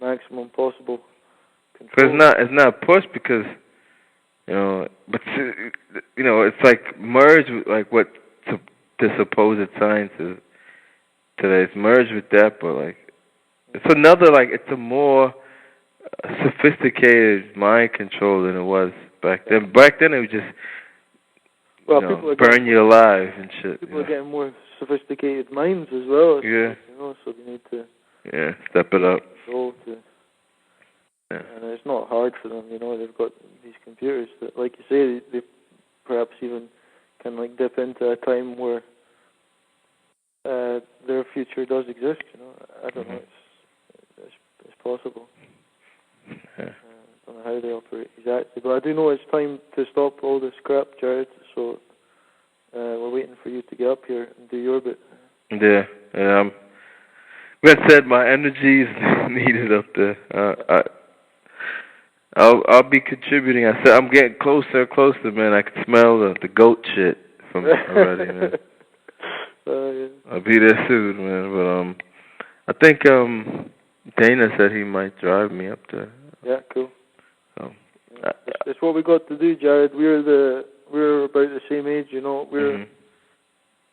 maximum possible control. But it's not pushed because but it's like merged with like what the supposed science is today. It's merged with that, but like it's another like it's a more sophisticated mind control than it was back then. Back then it was just people burn you alive and shit. People are getting more sophisticated minds as well. Yeah. So they need to step it up. And it's not hard for them, they've got these computers that, like you say, they perhaps even can like dip into a time where their future does exist, I don't know, it's possible. I don't know how they operate exactly, but I do know it's time to stop all this crap, Jared, so we're waiting for you to get up here and do your bit. Yeah, that said, my energy is needed up there. I'll be contributing. I said I'm getting closer and closer, man. I can smell the goat shit from already, man. I'll be there soon, man. But I think Dana said he might drive me up there. Yeah, cool. So it's what we got to do, Jared. We're about the same age, We're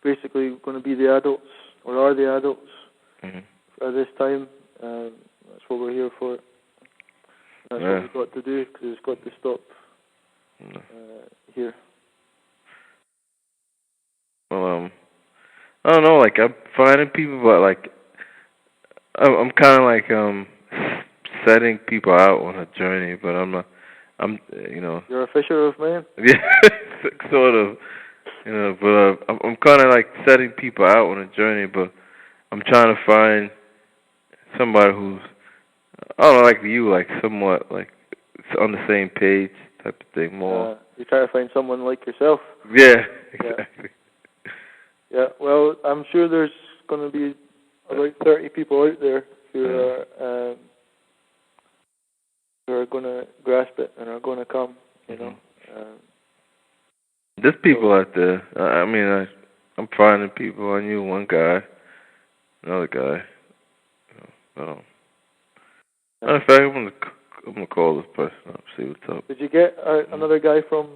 basically going to be the adults, or are the adults at this time. That's what we're here for. That's what we've got to do, because it's got to stop here. Well, I don't know, like, I'm finding people, but, like, I'm kind of, like, setting people out on a journey, but I'm not, You're a fisher of men? Yeah, sort of, but I'm kind of, like, setting people out on a journey, but I'm trying to find somebody who's, I don't know, like you, like somewhat, like on the same page type of thing, more. You're trying to find someone like yourself. Yeah, exactly. Yeah, well, I'm sure there's going to be about 30 people out there who are going to grasp it and are going to come, There's people out there. I mean, I'm finding people. I knew one guy, another guy. Matter of fact, I'm gonna call this person up, see what's up. Did you get another guy from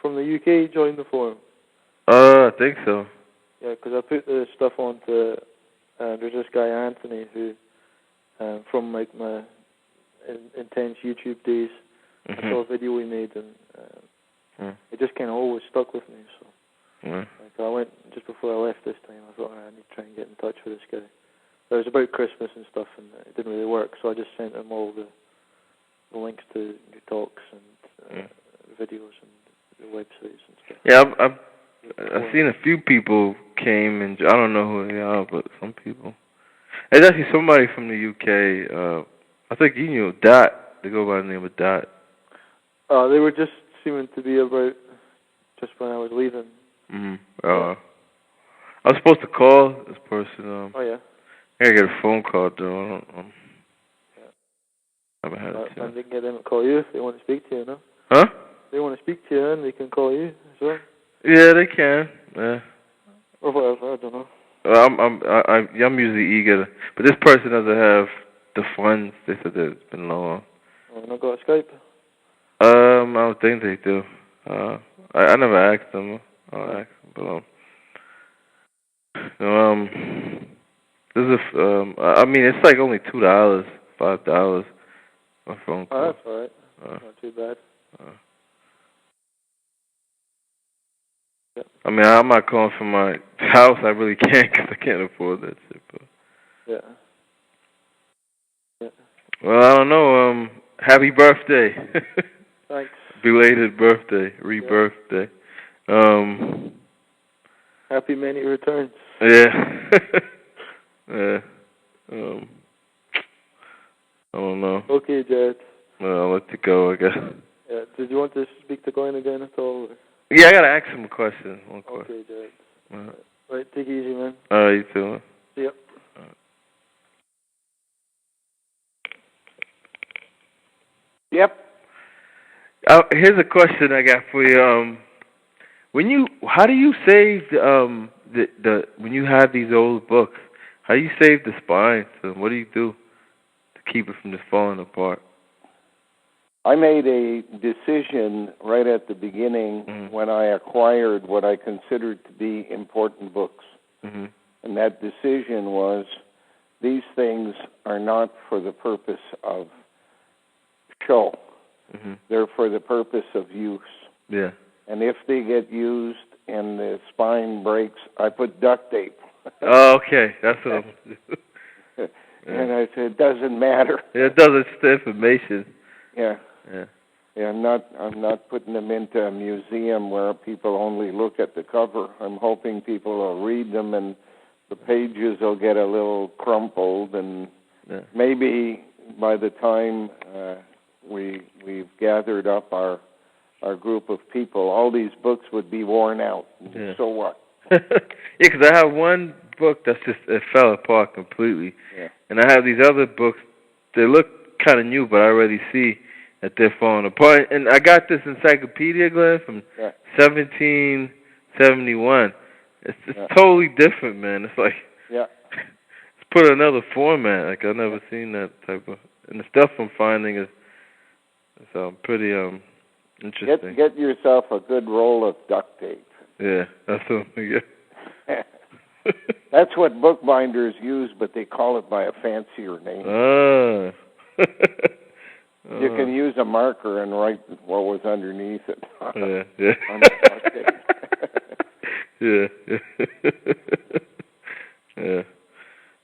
the UK join the forum? I think so. Yeah, because I put the stuff onto. There's this guy Anthony who, from like my intense YouTube days. I saw a video we made, and it just kind of always stuck with me. So like I went just before I left this time. I thought I need to try and get in touch with this guy. But it was about Christmas and stuff, and it didn't really work. So I just sent him all the links to your talks and videos and the websites and stuff. Yeah, I've seen a few people came, and I don't know who they are, but some people. There's actually somebody from the UK. I think you knew Dot. They go by the name of Dot. They were just seeming to be about just when I was leaving. I was supposed to call this person. Oh yeah. I gotta get a phone call though. I haven't had it. And they can get them to call you if they want to speak to you, no? Huh? If they want to speak to you, then they can call you as well. Yeah, they can. Yeah. Or whatever. I don't know. I'm usually eager, but this person doesn't have the funds. They said that it's been long. Oh, not got a Skype? I don't think they do. I never asked them. I'll ask them, but this is I mean, it's like only $2, $5 a phone call. Oh, that's all right. Not too bad. I mean, I'm not calling from my house. I really can't because I can't afford that shit. But. Yeah. Well, I don't know. Happy birthday. Thanks. Belated birthday, rebirthday. Happy many returns. Yeah. Yeah. I don't know. Okay, Jared. Well, I'll let you go, I guess. Yeah. Did you want to speak to Glen again at all? Or? Yeah, I gotta ask him a question. One question. Okay, Jared. Right, take it easy, man. All right, you too, man. See ya. Yep. Here's a question I got for you. How do you save the when you have these old books? How do you save the spines? What do you do to keep it from just falling apart? I made a decision right at the beginning when I acquired what I considered to be important books. And that decision was, these things are not for the purpose of show. They're for the purpose of use. Yeah. And if they get used and the spine breaks, I put duct tape. Oh, okay. That's what I'm doing. And I said, it doesn't matter. Yeah, it does. It's the information. Yeah. Yeah. Yeah, I'm not putting them into a museum where people only look at the cover. I'm hoping people will read them and the pages will get a little crumpled, and maybe by the time we've gathered up our group of people, all these books would be worn out. Yeah. So what? Yeah, because I have one book that's just, it fell apart completely. Yeah. And I have these other books, they look kind of new, but I already see that they're falling apart. And I got this encyclopedia, Glenn, from 1771. It's totally different, man. It's like, it's put in another format. Like, I've never seen that type of, and the stuff I'm finding is pretty interesting. Get yourself a good roll of duct tape. Yeah, that's what I'm get. That's what bookbinders use, but they call it by a fancier name. You can use a marker and write what was underneath it. Yeah. Yeah. Yeah.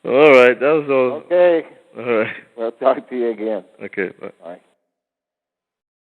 All right, that was all. Okay. All right. We'll talk to you again. Okay, bye.